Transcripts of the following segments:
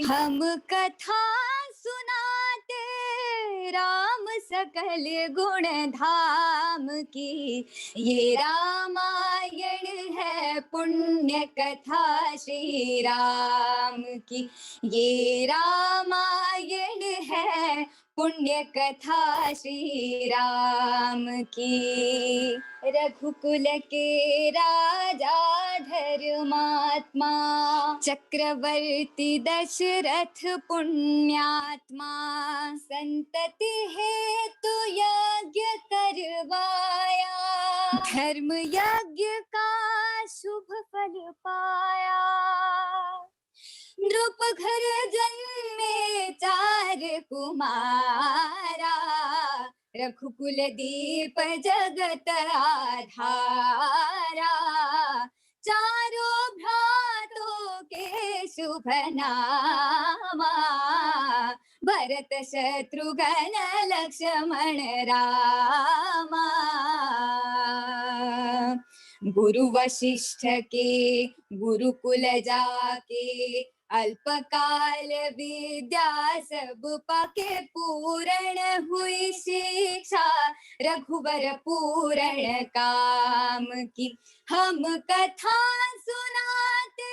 हम कथा सुनाते राम सकल गुण धाम की, ये रामायण है पुण्य कथा श्री राम की, ये रामायण है पुण्य कथा श्री राम की। रघुकुल के राजा धर्मात्मा, चक्रवर्ती दशरथ पुण्यात्मा, संतति हेतु यज्ञ करवाया, धर्म यज्ञ का शुभ फल पाया। नृप घर जन्मे 4 कुमारा, रघुकुल दीप जगत आधारा, चारों भ्रातों के शुभ नामा, भरत शत्रुघ्न लक्ष्मण रामा। गुरु वशिष्ठ के गुरुकुल जाके, अल्पकाल विद्या सब पाके, पूर्ण हुई शिक्षा रघुवर पूर्ण काम की। हम कथा सुनाते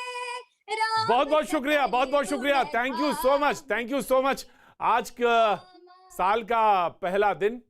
बहुत बहुत शुक्रिया, बहुत बहुत शुक्रिया। Thank you so much, thank you so much. आज का साल का पहला दिन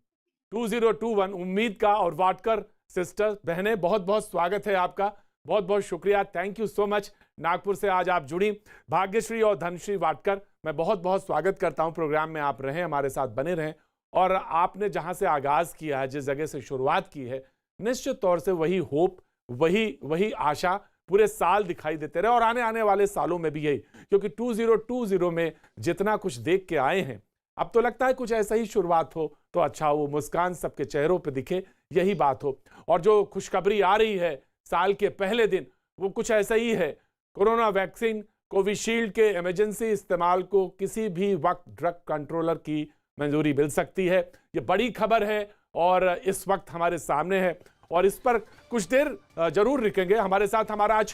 2021 उम्मीद का, और वाटकर सिस्टर बहनें बहुत बहुत स्वागत है आपका, बहुत बहुत शुक्रिया, thank you so much. Nagpur से आज आप जुड़ी भाग्यश्री और धनश्री वाटकर, मैं बहुत बहुत स्वागत करता हूं। प्रोग्राम में आप रहें, हमारे साथ बने रहें, और आपने जहां से आगाज किया है, जिस जगह से शुरुआत की है, निश्चित तौर से वही होप, वही आशा पूरे साल दिखाई देते रहे, और आने वाले सालों में भी यही, क्योंकि 2020 में जितना कुछ देख के आए हैं, अब तो लगता है कुछ ऐसा ही शुरुआत हो तो अच्छा हो, मुस्कान सबके चेहरों पे दिखे, यही बात हो। और जो खुशखबरी आ रही है साल के पहले दिन, वो कुछ ऐसा ही है। कोरोना वैक्सीन कोविशील्ड के इमरजेंसी इस्तेमाल को किसी भी वक्त ड्रग कंट्रोलर की मंजूरी मिल सकती है। ये बड़ी खबर है और इस वक्त हमारे सामने है, और इस पर कुछ देर जरूर रुकेंगे। हमारे साथ हमारा आज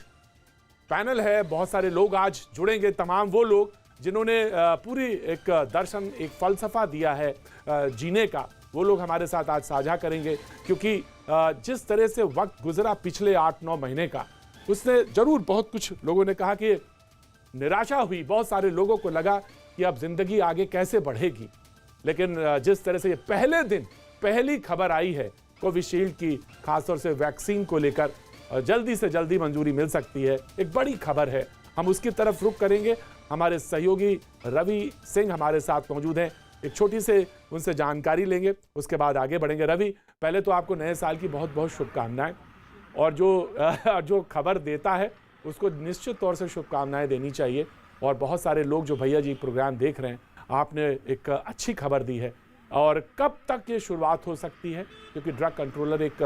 पैनल है, बहुत सारे लोग आज जुड़ेंगे, तमाम वो लोग जिन्होंने पूरी एक दर्शन, एक फलसफा दिया है जीने का, वो लोग हमारे साथ आज साझा करेंगे। क्योंकि जिस तरह से वक्त गुजरा पिछले 8-9 महीने का, उसने जरूर बहुत कुछ लोगों ने कहा कि निराशा हुई, बहुत सारे लोगों को लगा कि अब जिंदगी आगे कैसे बढ़ेगी। लेकिन जिस तरह से ये पहले दिन पहली खबर आई है कोविशील्ड की, खासतौर से वैक्सीन को लेकर जल्दी से जल्दी मंजूरी मिल सकती है, एक बड़ी खबर है। हम उसकी तरफ रुख करेंगे। हमारे सहयोगी रवि सिंह हमारे साथ मौजूद हैं, एक छोटी से उनसे जानकारी लेंगे, उसके बाद आगे बढ़ेंगे। रवि, पहले तो आपको नए साल की बहुत बहुत शुभकामनाएं, और जो खबर देता है उसको निश्चित तौर से शुभकामनाएं देनी चाहिए। और बहुत सारे लोग जो भैया जी प्रोग्राम देख रहे हैं, आपने एक अच्छी खबर दी है। और कब तक ये शुरुआत हो सकती है, क्योंकि ड्रग कंट्रोलर एक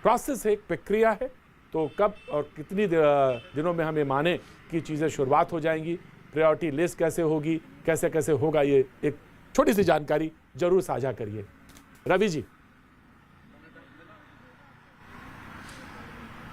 प्रोसेस है, एक प्रक्रिया है, तो कब और कितनी दिनों में हमें माने कि चीज़ें शुरुआत हो जाएंगी, प्रायोरिटी लिस्ट कैसे होगी, कैसे कैसे होगा, ये एक छोटी सी जानकारी जरूर साझा करिए रवि जी।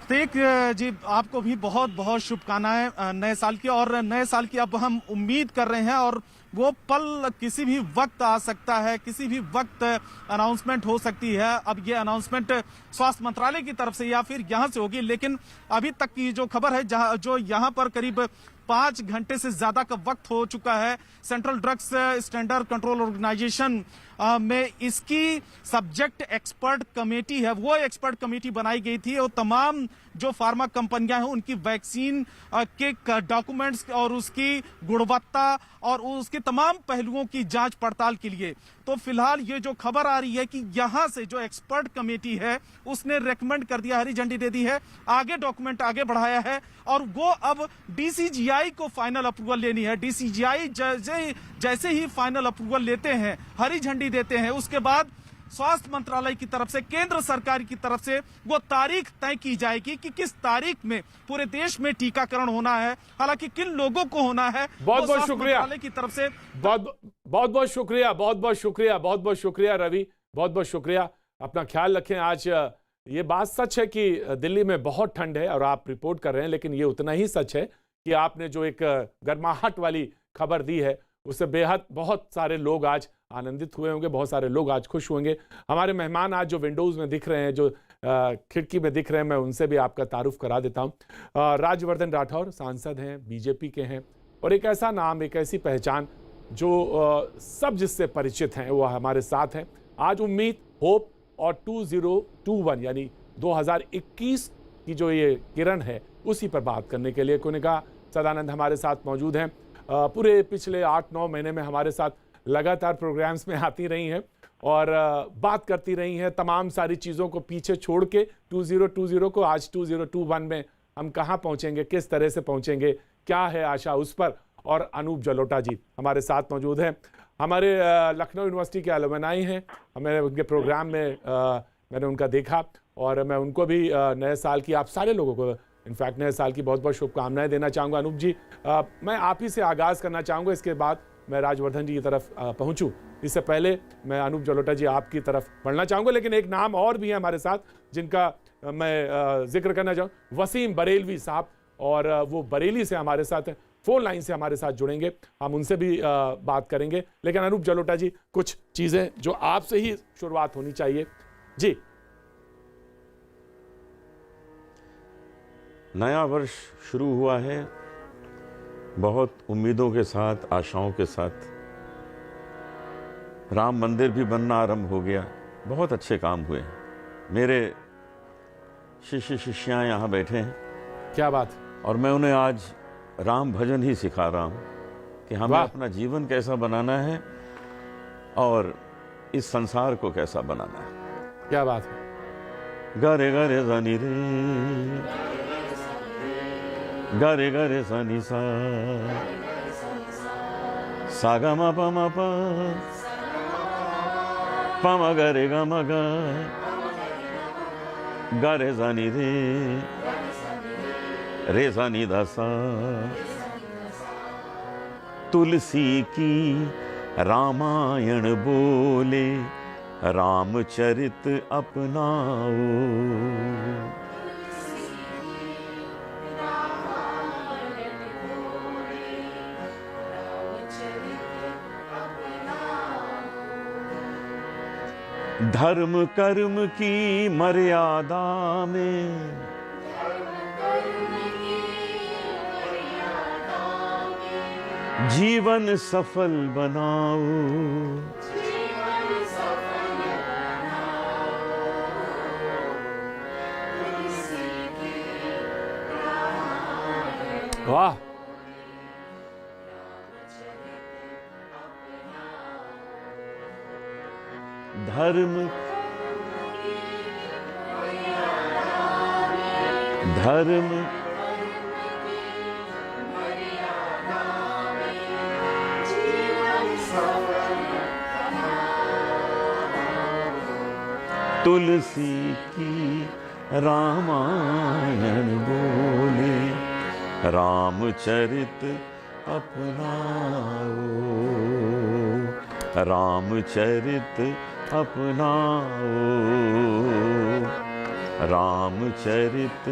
प्रत्येक जी, आपको भी बहुत बहुत शुभकामनाएं नए साल की। और नए साल की अब हम उम्मीद कर रहे हैं, और वो पल किसी भी वक्त आ सकता है, किसी भी वक्त अनाउंसमेंट हो सकती है। अब ये अनाउंसमेंट स्वास्थ्य मंत्रालय की तरफ से या फिर यहाँ से होगी, लेकिन अभी तक की जो खबर है, जो यहाँ पर करीब 5 घंटे से ज्यादा का वक्त हो चुका है, central drugs standard control organisation में इसकी सब्जेक्ट एक्सपर्ट कमेटी है, वो एक्सपर्ट कमेटी बनाई गई थी, और तमाम जो फार्मा कंपनियां हैं उनकी वैक्सीन के डॉक्यूमेंट्स और उसकी गुणवत्ता और उसके तमाम पहलुओं की जांच पड़ताल के लिए। तो फिलहाल ये जो खबर आ रही है कि यहां से जो एक्सपर्ट कमेटी है उसने रेकमेंड कर दिया, हरी झंडी दे दी है, आगे डॉक्यूमेंट आगे बढ़ाया है, और वो अब डीसीजीआई को फाइनल अप्रूवल लेनी है। डीसीजीआई जैसे ही फाइनल अप्रूवल लेते हैं, हरी झंडी देते हैं, उसके बाद स्वास्थ्य मंत्रालय की तरफ से, केंद्र सरकार की तरफ से वो तारीख तय की जाएगी कि किस तारीख में पूरे देश में टीकाकरण होना है, हालांकि किन लोगों को होना है। बहुत बहुत शुक्रिया मंत्रालय की तरफ से बहुत शुक्रिया, बहुत बहुत शुक्रिया रवि, बहुत बहुत शुक्रिया। अपना ख्याल रखें। आज ये बात सच है कि दिल्ली में बहुत ठंड है और आप रिपोर्ट कर रहे हैं, लेकिन ये उतना ही सच है कि आपने जो एक गर्माहट वाली खबर दी है उससे बेहद बहुत सारे लोग आज आनंदित हुए होंगे, बहुत सारे लोग आज खुश होंगे। हमारे मेहमान आज जो विंडोज़ में दिख रहे हैं, जो खिड़की में दिख रहे हैं, मैं उनसे भी आपका तारुफ करा देता हूँ। राजवर्धन राठौर सांसद हैं, बीजेपी के हैं, और एक ऐसा नाम, एक ऐसी पहचान जो सब जिससे परिचित हैं वो हमारे साथ हैं। आज उम्मीद, होप और 2021 यानी 2021 की जो ये किरण है उसी पर बात करने के लिए कनिका सदानंद हमारे साथ मौजूद हैं। पूरे पिछले 8-9 महीने में हमारे साथ लगातार प्रोग्राम्स में आती रही हैं और बात करती रही हैं तमाम सारी चीज़ों को पीछे छोड़ के 2020 को आज 2021 में हम कहाँ पहुँचेंगे, किस तरह से पहुँचेंगे, क्या है आशा उस पर। और अनूप जलोटा जी हमारे साथ मौजूद हैं, हमारे लखनऊ यूनिवर्सिटी के अलुमनाई हैं। हमें उनके प्रोग्राम में मैंने उनका देखा और मैं उनको भी नए साल की, आप सारे लोगों को इनफैक्ट नए साल की बहुत बहुत शुभकामनाएं देना चाहूँगा। अनूप जी, मैं आप ही से आगाज़ करना चाहूँगा, इसके बाद मैं राजवर्धन जी की तरफ पहुँचूँ। इससे पहले मैं अनूप जलोटा जी आपकी तरफ बढ़ना चाहूँगा, लेकिन एक नाम और भी है हमारे साथ जिनका मैं जिक्र करना चाहूँ, वसीम बरेलवी साहब, और वो बरेली से हमारे साथ हैं, फ़ोन लाइन से हमारे साथ जुड़ेंगे, हम उनसे भी बात करेंगे। लेकिन अनूप जलोटा जी, कुछ चीज़ें जो आपसे ही शुरुआत होनी चाहिए जी। नया वर्ष शुरू हुआ है बहुत उम्मीदों के साथ, आशाओं के साथ। राम मंदिर भी बनना आरंभ हो गया, बहुत अच्छे काम हुए हैं। मेरे शिष्य शिष्याएँ यहाँ बैठे हैं, क्या बात, और मैं उन्हें आज राम भजन ही सिखा रहा हूँ कि हमें अपना जीवन कैसा बनाना है और इस संसार को कैसा बनाना है। क्या बात है। गरे गरे सनी रे, गरे गरे सनी सा, सागा मा पा मा पा, पा गरे गा मा गा, गरे सनी रे, रे सनी दा सा। तुलसी की रामायण बोले, रामचरित अपनाओ। धर्म कर्म की मर्यादा में, जीवन सफल बनाओ। वाह, धर्म धर्म तुलसी की रामायण बोले, रामचरित अपनाओ। रामचरित अपनाओ, रामचरित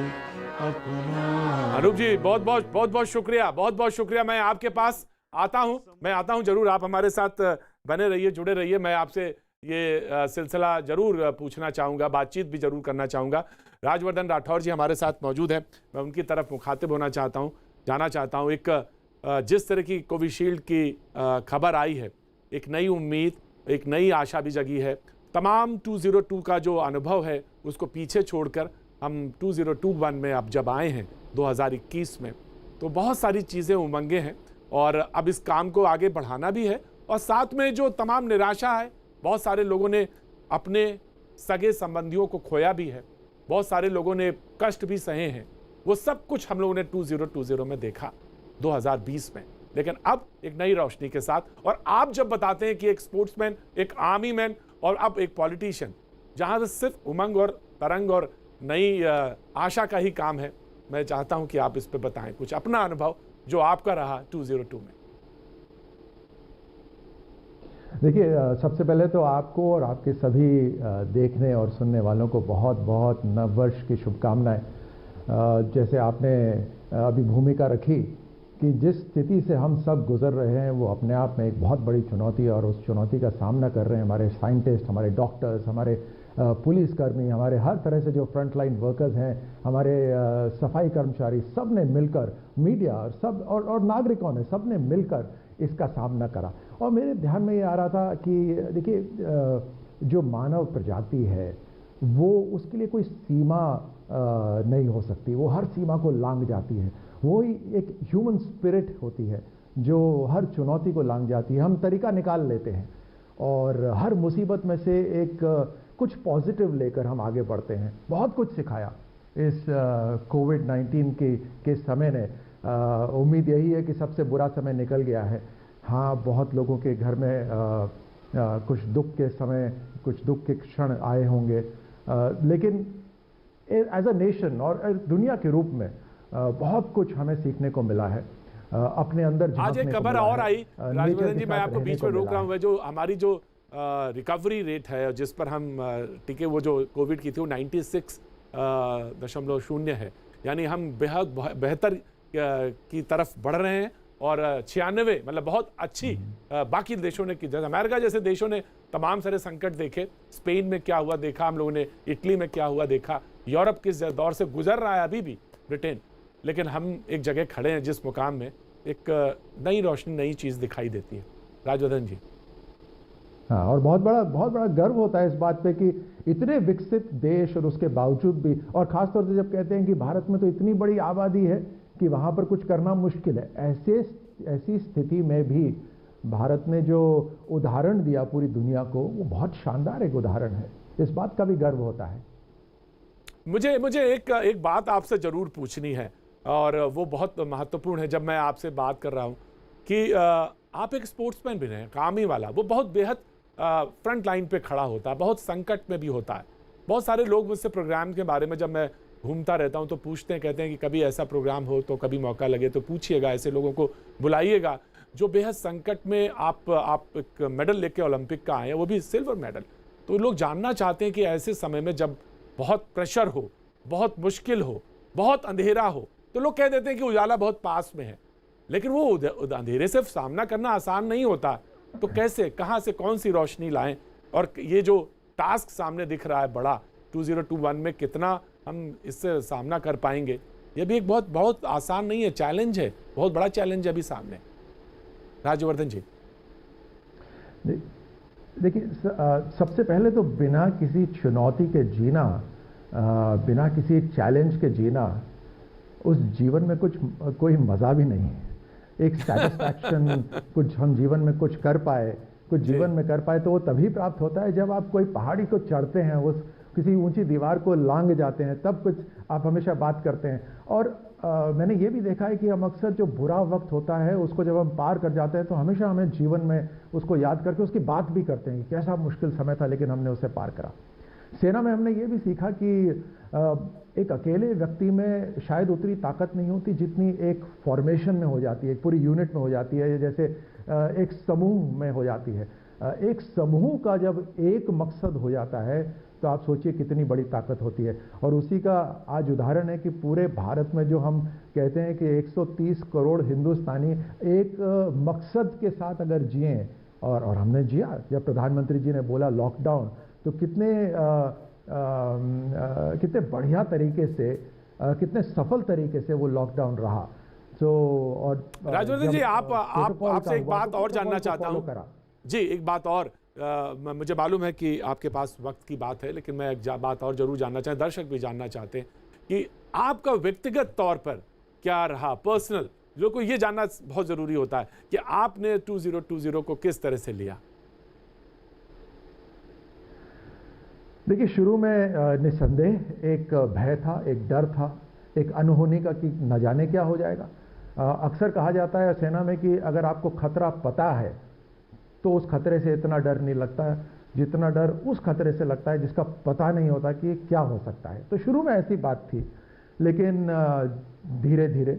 अपनाओ। अनूप जी बहुत बहुत शुक्रिया, बहुत बहुत शुक्रिया। मैं आपके पास आता हूं जरूर, आप हमारे साथ बने रहिए, जुड़े रहिए। मैं आपसे ये सिलसिला जरूर पूछना चाहूँगा, बातचीत भी जरूर करना चाहूँगा। राजवर्धन राठौर जी हमारे साथ मौजूद हैं, मैं उनकी तरफ मुखातिब होना चाहता हूँ, जाना चाहता हूँ। एक जिस तरह की कोविशील्ड की खबर आई है, एक नई उम्मीद, एक नई आशा भी जगी है। तमाम 2002 का जो अनुभव है उसको पीछे छोड़कर हम 2021 में अब जब आए हैं 2021 में, तो बहुत सारी चीज़ें, उमंगें हैं और अब इस काम को आगे बढ़ाना भी है। और साथ में जो तमाम निराशा है, बहुत सारे लोगों ने अपने सगे संबंधियों को खोया भी है, बहुत सारे लोगों ने कष्ट भी सहे हैं, वो सब कुछ हम लोगों ने 2020 में देखा 2020 में। लेकिन अब एक नई रोशनी के साथ, और आप जब बताते हैं कि एक स्पोर्ट्समैन, एक आर्मी मैन और अब एक पॉलिटिशियन, जहां से सिर्फ उमंग और तरंग और नई आशा का ही काम है, मैं चाहता हूं कि आप इस पे बताएं कुछ अपना अनुभव जो आपका रहा 2002 में। देखिए, सबसे पहले तो आपको और आपके सभी देखने और सुनने वालों को बहुत बहुत नववर्ष की शुभकामनाएं। जैसे आपने अभी भूमिका रखी कि जिस स्थिति से हम सब गुजर रहे हैं वो अपने आप में एक बहुत बड़ी चुनौती है, और उस चुनौती का सामना कर रहे हैं हमारे साइंटिस्ट, हमारे डॉक्टर्स, हमारे पुलिसकर्मी, हमारे हर तरह से जो फ्रंट लाइन वर्कर्स हैं, हमारे सफाई कर्मचारी, सब ने मिलकर, मीडिया और सब और नागरिकों ने, सब ने मिलकर इसका सामना करा। और मेरे ध्यान में ये आ रहा था कि देखिए जो मानव प्रजाति है वो, उसके लिए कोई सीमा नहीं हो सकती, वो हर सीमा को लांघ जाती है। वो ही एक ह्यूमन स्पिरिट होती है जो हर चुनौती को लांघ जाती है। हम तरीका निकाल लेते हैं और हर मुसीबत में से एक कुछ पॉजिटिव लेकर हम आगे बढ़ते हैं। बहुत कुछ सिखाया इस कोविड-19 के समय ने। उम्मीद यही है कि सबसे बुरा समय निकल गया है। हाँ, बहुत लोगों के घर में कुछ दुख के समय, कुछ दुख के क्षण आए होंगे, लेकिन एज अ नेशन और दुनिया के रूप में बहुत कुछ हमें सीखने को मिला है। अपने अंदर आज एक खबर और आई राजवर्धन जी, मैं आपको बीच में रोक रहा हूँ। जो हमारी जो रिकवरी रेट है जिस पर हम टीके, वो जो कोविड की थी, वो 96.0 है, यानी हम बेहद बेहतर की तरफ बढ़ रहे हैं। और 96 मतलब बहुत अच्छी। बाकी देशों ने, जैसे अमेरिका जैसे देशों ने तमाम सारे संकट देखे, स्पेन में क्या हुआ देखा हम लोगों ने, इटली में क्या हुआ देखा, यूरोप किस दौर से गुजर रहा है अभी भी, ब्रिटेन, लेकिन हम एक जगह खड़े हैं जिस मुकाम में एक नई रोशनी, नई चीज़ दिखाई देती है। राजवर्धन जी। हाँ, और बहुत बड़ा गर्व होता है इस बात पे कि इतने विकसित देश और उसके बावजूद भी, और खासतौर से जब कहते हैं कि भारत में तो इतनी बड़ी आबादी है कि वहाँ पर कुछ करना मुश्किल है, ऐसी स्थिति में भी भारत ने जो उदाहरण दिया पूरी दुनिया को, वो बहुत शानदार एक उदाहरण है। इस बात का भी गर्व होता है। मुझे एक बात आपसे जरूर पूछनी है, और वो बहुत महत्वपूर्ण है जब मैं आपसे बात कर रहा हूँ कि आप एक स्पोर्ट्समैन भी रहे, काम ही वाला, वो बहुत बेहद फ्रंट लाइन पे खड़ा होता है, बहुत संकट में भी होता है। बहुत सारे लोग मुझसे प्रोग्राम के बारे में जब मैं घूमता रहता हूँ तो पूछते हैं, कहते हैं कि कभी ऐसा प्रोग्राम हो तो कभी मौका लगे तो पूछिएगा, ऐसे लोगों को बुलाइएगा जो बेहद संकट में। आप एक मेडल लेके ओलंपिक का आए हैं, वो भी सिल्वर मेडल। तो लोग जानना चाहते हैं कि ऐसे समय में जब बहुत प्रेशर हो, बहुत मुश्किल हो, बहुत अंधेरा हो, तो लोग कह देते हैं कि उजाला बहुत पास में है, लेकिन वो अंधेरे से सामना करना आसान नहीं होता। तो कैसे, कहाँ से कौन सी रोशनी लाएं, और ये जो टास्क सामने दिख रहा है बड़ा 2021 में, कितना हम इससे सामना कर पाएंगे, ये भी एक बहुत आसान नहीं है, चैलेंज है, बहुत बड़ा चैलेंज है अभी सामने। राजवर्धन जी। देखिए, सबसे पहले तो बिना किसी चुनौती के जीना, बिना किसी चैलेंज के जीना, उस जीवन में कोई मज़ा भी नहीं है। एक सेटिस्फैक्शन कुछ हम जीवन में कुछ कर पाए, कुछ जीवन में कर पाए, तो वो तभी प्राप्त होता है जब आप कोई पहाड़ी को चढ़ते हैं, उस किसी ऊंची दीवार को लांघ जाते हैं, तब कुछ आप हमेशा बात करते हैं। और मैंने ये भी देखा है कि हम अक्सर जो बुरा वक्त होता है उसको जब हम पार कर जाते हैं तो हमेशा हमें जीवन में उसको याद करके उसकी बात भी करते हैं कि कैसा मुश्किल समय था लेकिन हमने उसे पार करा। सेना में हमने ये भी सीखा कि एक अकेले व्यक्ति में शायद उतनी ताकत नहीं होती जितनी एक फॉर्मेशन में हो जाती है, एक पूरी यूनिट में हो जाती है, जैसे एक समूह में हो जाती है। एक समूह का जब एक मकसद हो जाता है तो आप सोचिए कितनी बड़ी ताकत होती है। और उसी का आज उदाहरण है कि पूरे भारत में जो हम कहते हैं कि 130 करोड़ हिंदुस्तानी एक मकसद के साथ अगर जिए, और हमने जिया। जब प्रधानमंत्री जी ने बोला लॉकडाउन, तो कितने बढ़िया तरीके से, कितने सफल तरीके से वो लॉकडाउन रहा। तो और राजवर्धन जी, आपसे एक बात और जानना चाहता हूँ जी, एक बात और। मुझे मालूम है कि आपके पास वक्त की बात है, लेकिन मैं एक बात और जरूर जानना चाहता, दर्शक भी जानना चाहते हैं कि आपका व्यक्तिगत तौर पर क्या रहा, पर्सनल, जो को ये जानना बहुत जरूरी होता है कि आपने 2020 को किस तरह से लिया। देखिए, शुरू में निस्संदेह एक भय था, एक डर था, एक अनहोनी का कि न जाने क्या हो जाएगा। अक्सर कहा जाता है सेना में कि अगर आपको खतरा पता है तो उस खतरे से इतना डर नहीं लगता जितना डर उस खतरे से लगता है जिसका पता नहीं होता कि क्या हो सकता है। तो शुरू में ऐसी बात थी, लेकिन धीरे धीरे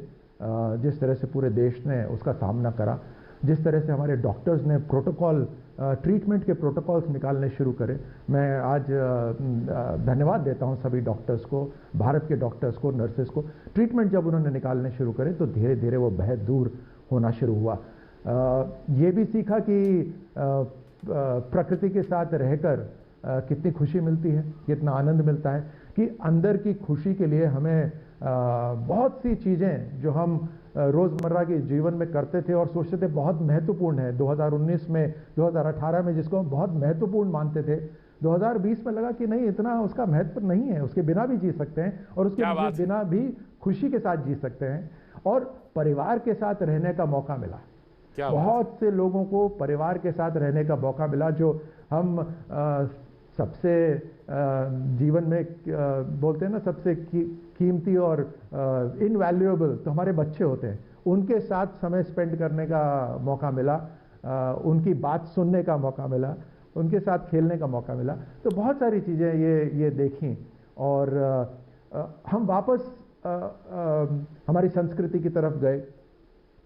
जिस तरह से पूरे देश ने उसका सामना करा, जिस तरह से हमारे डॉक्टर्स ने प्रोटोकॉल, ट्रीटमेंट के प्रोटोकॉल्स निकालने शुरू करे, मैं आज धन्यवाद देता हूं सभी डॉक्टर्स को, भारत के डॉक्टर्स को, नर्सेस को। ट्रीटमेंट जब उन्होंने निकालने शुरू करे तो धीरे धीरे वो बहुत दूर होना शुरू हुआ। ये भी सीखा कि प्रकृति के साथ रहकर कितनी खुशी मिलती है, कितना आनंद मिलता है, कि अंदर की खुशी के लिए हमें बहुत सी चीज़ें जो हम रोज़मर्रा के जीवन में करते थे और सोचते थे बहुत महत्वपूर्ण है, 2019 में, 2018 में जिसको हम बहुत महत्वपूर्ण मानते थे, 2020 में लगा कि नहीं, इतना उसका महत्व नहीं है, उसके बिना भी जी सकते हैं और उसके बिना भी खुशी के साथ जी सकते हैं। और परिवार के साथ रहने का मौका मिला, बहुत से लोगों को परिवार के साथ रहने का मौका मिला, जो हम सबसे जीवन में बोलते हैं ना, सबसे कीमती और इनवैल्यूएबल तो हमारे बच्चे होते हैं। उनके साथ समय स्पेंड करने का मौका मिला, उनकी बात सुनने का मौका मिला, उनके साथ खेलने का मौका मिला। तो बहुत सारी चीज़ें ये देखी और हम वापस हमारी संस्कृति की तरफ गए,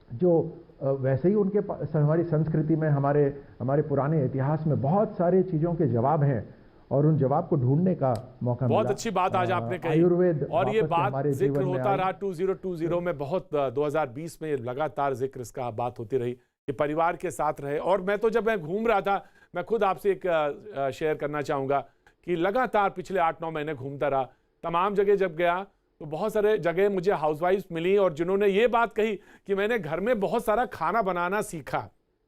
जो वैसे ही उनके हमारी संस्कृति में, हमारे पुराने इतिहास में बहुत सारी चीज़ों के जवाब हैं और उन जवाब को ढूंढने का मौका मिला। बहुत अच्छी बात आज आपने कही, आयुर्वेद, और ये बात जिक्र होता रहा 2020 में, बहुत 2020 में लगातार जिक्र इसका बात होती रही कि परिवार के साथ रहे। और मैं तो जब मैं घूम रहा था, मैं खुद आपसे एक शेयर करना चाहूँगा कि लगातार पिछले 8-9 महीने घूमता रहा, तमाम जगह जब गया तो बहुत सारे जगह मुझे हाउसवाइफ्स मिली और जिन्होंने ये बात कही कि मैंने घर में बहुत सारा खाना बनाना सीखा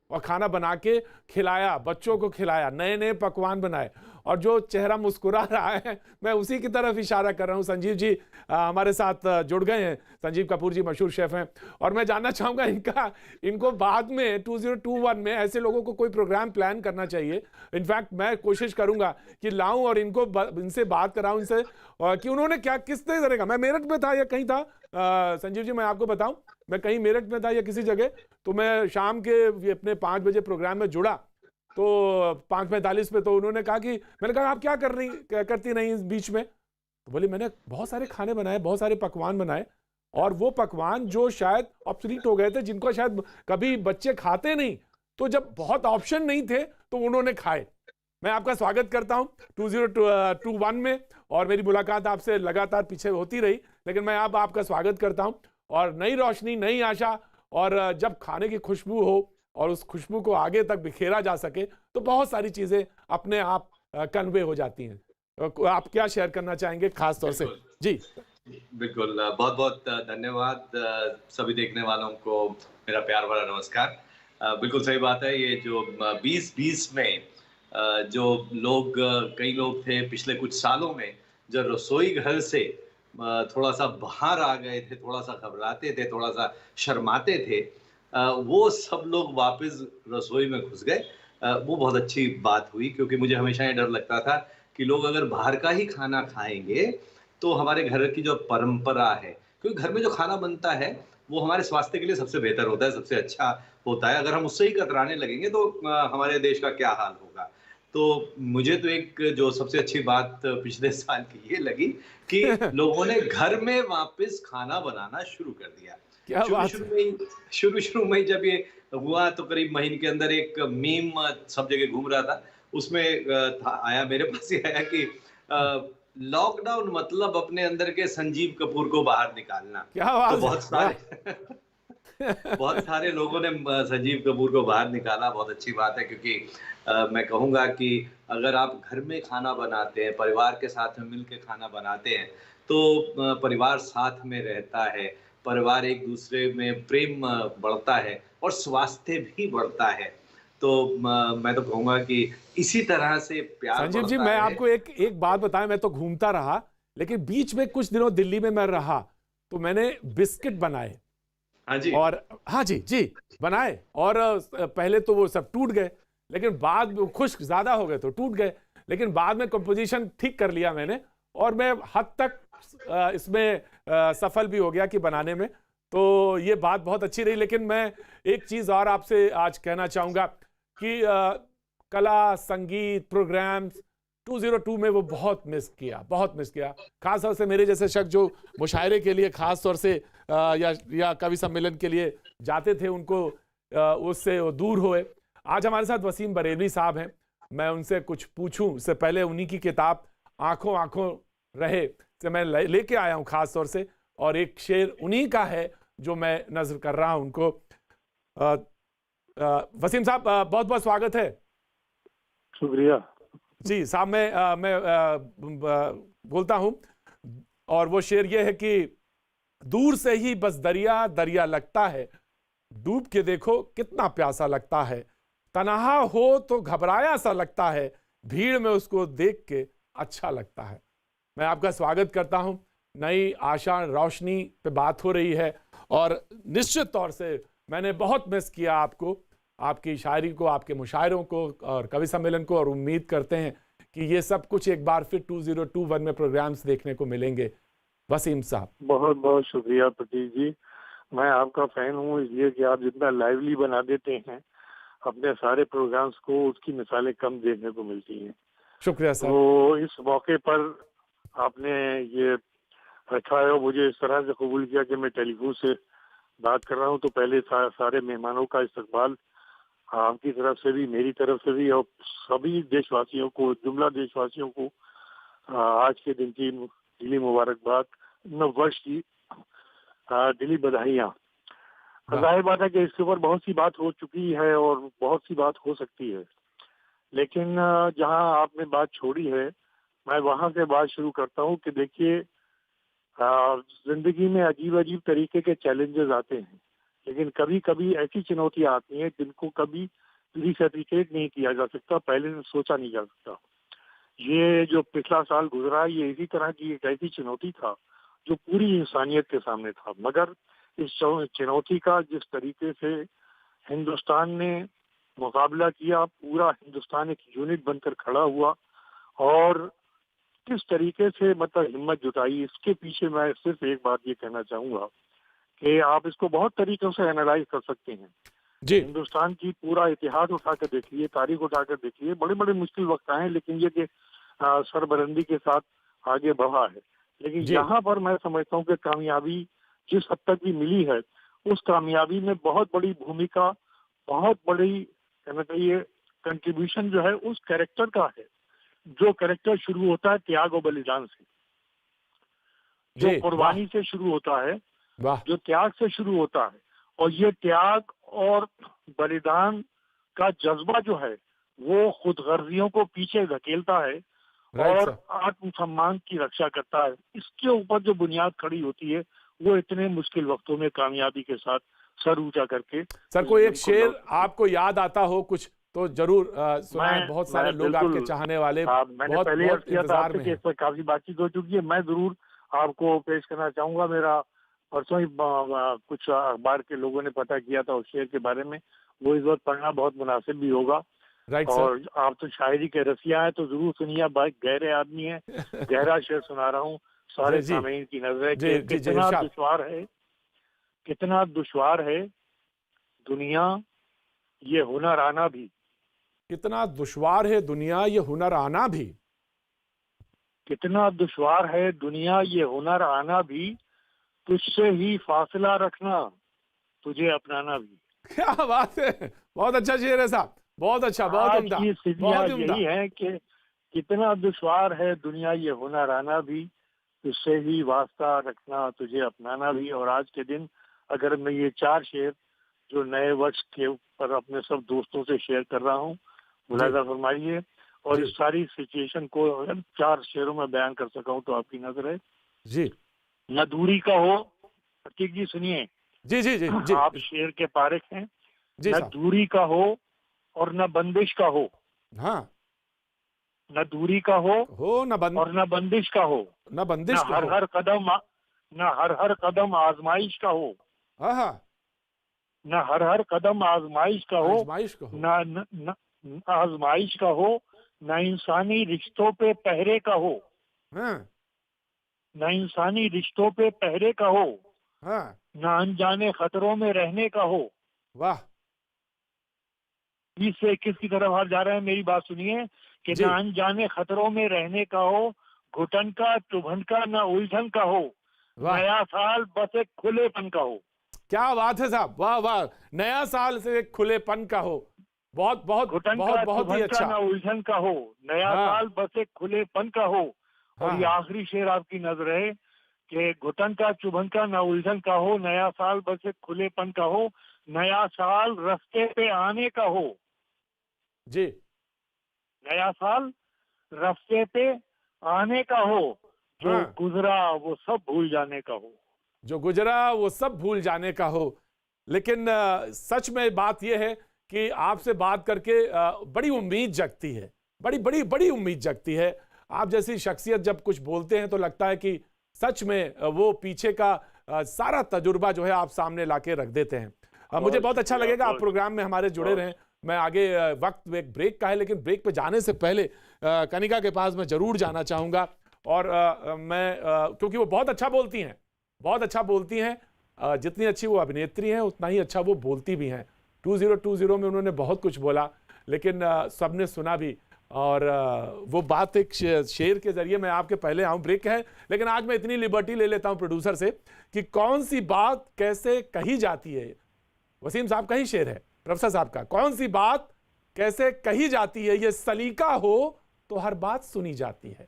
और खाना बना के खिलाया, बच्चों को खिलाया, नए नए पकवान बनाए, और जो चेहरा मुस्कुरा रहा है मैं उसी की तरफ इशारा कर रहा हूं। संजीव जी हमारे साथ जुड़ गए हैं, संजीव कपूर जी मशहूर शेफ हैं, और मैं जानना चाहूंगा इनको बाद में 2021 में ऐसे लोगों को कोई प्रोग्राम प्लान करना चाहिए। इनफैक्ट मैं कोशिश करूंगा कि लाऊं और इनसे बात कराऊं इनसे कि उन्होंने क्या, किस तरह का, मैं मेरठ में था या कहीं था, संजीव जी मैं आपको बताऊं, मैं कहीं मेरठ में था या किसी जगह, तो मैं शाम के अपने 5 बजे प्रोग्राम में जुड़ा तो 5:45 पे, तो उन्होंने कहा कि, मैंने कहा आप क्या करती नहीं इस बीच में, तो बोले मैंने बहुत सारे खाने बनाए, बहुत सारे पकवान बनाए, और वो पकवान जो शायद ऑब्सोलीट हो गए थे, जिनको शायद कभी बच्चे खाते नहीं, तो जब बहुत ऑप्शन नहीं थे तो उन्होंने खाए। मैं आपका स्वागत करता हूं 2021 में, और मेरी मुलाकात आपसे लगातार पीछे होती रही, लेकिन मैं आपका स्वागत करता हूं, और नई रोशनी, नई आशा, और जब खाने की खुशबू हो और उस खुशबू को आगे तक बिखेरा जा सके तो बहुत सारी चीजें अपने आप कन्वे हो जाती हैं। आप क्या शेयर करना चाहेंगे खास तौर से? जी बिल्कुल, बहुत बहुत धन्यवाद सभी देखने वालों को, मेरा प्यार भरा नमस्कार। बिल्कुल सही बात है, ये जो 2020 में जो लोग, कई लोग थे पिछले कुछ सालों में जो रसोई घर से थोड़ा सा बाहर आ गए थे, थोड़ा सा घबराते थे, थोड़ा सा शर्माते थे, वो सब लोग वापस रसोई में घुस गए। वो बहुत अच्छी बात हुई, क्योंकि मुझे हमेशा ये डर लगता था कि लोग अगर बाहर का ही खाना खाएंगे तो हमारे घर की जो परंपरा है, क्योंकि घर में जो खाना बनता है वो हमारे स्वास्थ्य के लिए सबसे बेहतर होता है, सबसे अच्छा होता है। अगर हम उससे ही कतराने लगेंगे तो हमारे देश का क्या हाल होगा। तो मुझे तो एक जो सबसे अच्छी बात पिछले साल की ये लगी कि लोगों ने घर में वापस खाना बनाना शुरू कर दिया। शुरू में जब ये हुआ तो करीब महीने के अंदर एक मीम सब जगह घूम रहा था, उसमें आया, मेरे पास ये आया कि लॉकडाउन मतलब अपने अंदर के संजीव कपूर को बाहर निकालना। क्या बात तो बहुत सारे लोगों ने संजीव कपूर को बाहर निकाला। बहुत अच्छी बात है, क्योंकि मैं कहूँगा कि अगर आप घर में खाना बनाते हैं, परिवार के साथ में मिलकर खाना बनाते हैं, तो परिवार साथ में रहता है, परिवार एक दूसरे में प्रेम बढ़ता है और स्वास्थ्य भी बढ़ता है। तो मैं तो कहूँगा कि इसी तरह से प्यार। संजीव जी, मैं आपको एक बात बताएं, मैं तो घूमता रहा, लेकिन बीच में कुछ दिनों दिल्ली में मैं रहा तो मैंने बिस्किट बनाए। हाँ जी, और हाँ जी बनाए, और पहले तो वो सब टूट गए, लेकिन बाद में खुश्क ज्यादा हो गए तो टूट गए, लेकिन बाद में कंपोजिशन ठीक कर लिया मैंने, और मैं हद तक इसमें सफल भी हो गया कि बनाने में। तो ये बात बहुत अच्छी रही। लेकिन मैं एक चीज और आपसे आज कहना चाहूंगा कि कला, संगीत, प्रोग्राम्स 2002 में वो बहुत मिस किया। खास तौर से मेरे जैसे शख्स जो मुशायरे के लिए खास तौर से या कवि सम्मेलन के लिए जाते थे, उनको उससे वो दूर हुए। आज हमारे साथ वसीम बरेलवी साहब हैं। मैं उनसे कुछ पूछूं उससे पहले उन्हीं की किताब आंखों आंखों रहे से मैं लेके आया हूं खास तौर से, और एक शेर उन्हीं का है जो मैं नजर कर रहा हूं उनको। वसीम साहब बहुत बहुत स्वागत है। शुक्रिया जी साहब, मैं बोलता हूं, और वो शेर ये है कि दूर से ही बस दरिया दरिया लगता है, डूब के देखो कितना प्यासा लगता है, तन्हा हो तो घबराया सा लगता है, भीड़ में उसको देख के अच्छा लगता है। मैं आपका स्वागत करता हूं। नई आशा रोशनी पे बात हो रही है, और निश्चित तौर से मैंने बहुत मिस किया आपको, आपकी शायरी को, आपके मुशायरों को और कवि सम्मेलन को, और उम्मीद करते हैं कि ये सब कुछ एक बार फिर 2021 में प्रोग्राम्स देखने को मिलेंगे। वसीम साहब बहुत बहुत शुक्रिया प्रतीक जी। मैं आपका फैन हूँ इसलिए कि आप जितना लाइवली बना देते हैं अपने सारे प्रोग्राम्स को, उसकी मिसालें कम देखने को मिलती हैं। शुक्रिया सर। तो इस मौके पर आपने ये रखा है और मुझे इस तरह से कबूल किया कि मैं टेलीफोन से बात कर रहा हूँ। तो पहले सारे मेहमानों का इस्तकबाल आपकी तरफ से भी, मेरी तरफ से भी, और सभी देशवासियों को, जुमला देशवासियों को आज के दिन की दिली मुबारकबाद, नव वर्ष की दिली बधाइयाँ। जाहिर बात है कि इसके ऊपर बहुत सी बात हो चुकी है और बहुत सी बात हो सकती है, लेकिन जहां आपने बात छोड़ी है मैं वहां से बात शुरू करता हूं कि देखिए, जिंदगी में अजीब अजीब तरीके के चैलेंजेस आते हैं, लेकिन कभी कभी ऐसी चुनौतियां आती हैं जिनको कभी रिसेप्लिकेट नहीं किया जा सकता, पहले से सोचा नहीं जा सकता। ये जो पिछला साल गुजरा, ये इसी तरह की एक ऐसी चुनौती था जो पूरी इंसानियत के सामने था। मगर इस चुनौती का जिस तरीके से हिंदुस्तान ने मुकाबला किया, पूरा हिंदुस्तान एक यूनिट बनकर खड़ा हुआ, और किस तरीके से मतलब हिम्मत जुटाई, इसके पीछे मैं सिर्फ एक बात ये कहना चाहूंगा कि आप इसको बहुत तरीकों से एनालाइज कर सकते हैं। जी हिंदुस्तान की पूरा इतिहास उठाकर देखिए, तारीख उठाकर देखिए, बड़े बड़े मुश्किल वक्त आए, लेकिन ये कि सरबलंदी के साथ आगे बढ़ा है। लेकिन यहाँ पर मैं समझता हूँ कि कामयाबी जिस हद तक भी मिली है, उस कामयाबी में बहुत बड़ी भूमिका, बहुत बड़ी कहना चाहिए कंट्रीब्यूशन जो है उस कैरेक्टर का है, जो कैरेक्टर शुरू होता है त्याग और बलिदान से, जो कुर्बानी से शुरू होता है, जो त्याग से शुरू होता है। और ये त्याग और बलिदान का जज्बा जो है वो खुदगर्जियों को पीछे धकेलता है और आत्मसम्मान की रक्षा करता है। इसके ऊपर जो बुनियाद खड़ी होती है वो इतने मुश्किल वक्तों में कामयाबी के साथ सर ऊंचा करके। सर कोई एक शेर आपको याद आता हो कुछ तो जरूर सुनाएं, बहुत सारे लोग आपके चाहने वाले मैंने पहले अर्ज किया था आपसे कि इस पर काफी बातचीत हो चुकी है। मैं जरूर आपको पेश करना चाहूंगा। मेरा परसों ही कुछ अखबार के लोगों ने पता किया था उस शेर के बारे में, वो इस वक्त पढ़ना बहुत मुनासिब भी होगा। और आप तो शायरी के रसिया है तो जरूर सुनिए, आप गहरे आदमी है, गहरा शेर सुना रहा हूँ सारे सामीन की नजर है। कितना दुश्वार है, कितना दुश्वार है दुनिया ये हुनर आना भी, कितना दुश्वार है दुनिया ये हुनर आना भी, कितना दुश्वार है दुनिया ये हुनर आना भी, तुझसे ही फासला रखना तुझे अपनाना भी। क्या बात है, बहुत अच्छा शेर है साहब, बहुत अच्छा, बहुत उम्दा, बहुत उम्दा। यही है कि कितना दुश्वार है दुनिया ये हुनर आना भी, तुझसे ही वास्ता रखना तुझे अपनाना भी। और आज के दिन अगर मैं ये 4 शेर जो नए वर्ष के ऊपर अपने सब दोस्तों से शेयर कर रहा हूँ, मुलाजा फरमाइए। और इस सारी सिचुएशन को अगर 4 शेरों में बयान कर सका हूँ तो आपकी नजर है जी। न दूरी का हो, प्रतीक जी सुनिए, जी जी जी जी, आप शेर के पारिक हैं। न दूरी का हो और न बंदिश का हो। हाँ, न दूरी का हो और न बंदिश का हो, न बंदिश का हर हर कदम, न हर कदम आजमाइश का हो, न हर कदम आजमाइश का हो, न आजमाइश का हो, न इंसानी रिश्तों पे पहरे का हो, न इंसानी रिश्तों पे पहरे का हो, न अनजाने खतरों में रहने का हो। वाह, 20 से 21 की तरफ हाथ जा रहे हैं, मेरी बात सुनिए कि न अनजाने खतरों में रहने का हो, घुटन का चुभन का न उलझन का हो, नया साल बस एक खुलेपन का हो। क्या बात है साहब, वाह वाह, नया साल से खुलेपन का हो, बहुत बहुत घुटन बहुत का बहुत ही चुभन का अच्छा। ना उलझन का हो, नया हाँ। साल बस एक खुलेपन का हो। और हाँ, ये हाँ। आखिरी शेर आपकी नजर है कि घुटन का चुभन का ना उलझन का हो, नया साल बस एक खुलेपन का हो, नया साल रास्ते पे आने का हो, जी नया साल रास्ते पे आने का हो, जो हाँ। गुजरा वो सब भूल जाने का हो। जो गुजरा वो सब भूल जाने का हो। लेकिन सच में बात यह है कि आपसे बात करके बड़ी उम्मीद जगती है, बड़ी बड़ी बड़ी उम्मीद जगती है। आप जैसी शख्सियत जब कुछ बोलते हैं तो लगता है कि सच में वो पीछे का सारा तजुर्बा जो है आप सामने लाके रख देते हैं। मुझे बहुत अच्छा शुक्रिया, लगेगा आप बहुत प्रोग्राम में हमारे जुड़े रहें। मैं आगे वक्त एक ब्रेक का है, लेकिन ब्रेक पे जाने से पहले कनिका के पास मैं जरूर जाना चाहूँगा। और मैं क्योंकि वो बहुत अच्छा बोलती हैं, बहुत अच्छा बोलती हैं। जितनी अच्छी वो अभिनेत्री हैं उतना ही अच्छा वो बोलती भी हैं। 2020 में उन्होंने बहुत कुछ बोला, लेकिन सबने सुना भी। और वो बात एक शेर के जरिए मैं आपके पहले आऊं, ब्रेक है, लेकिन आज मैं इतनी लिबर्टी ले लेता हूं प्रोड्यूसर से कि कौन सी बात कैसे कही जाती है। वसीम साहब का ही शेर है, प्रोफेसर साहब का, कौन सी बात कैसे कही जाती है, ये सलीका हो तो हर बात सुनी जाती है।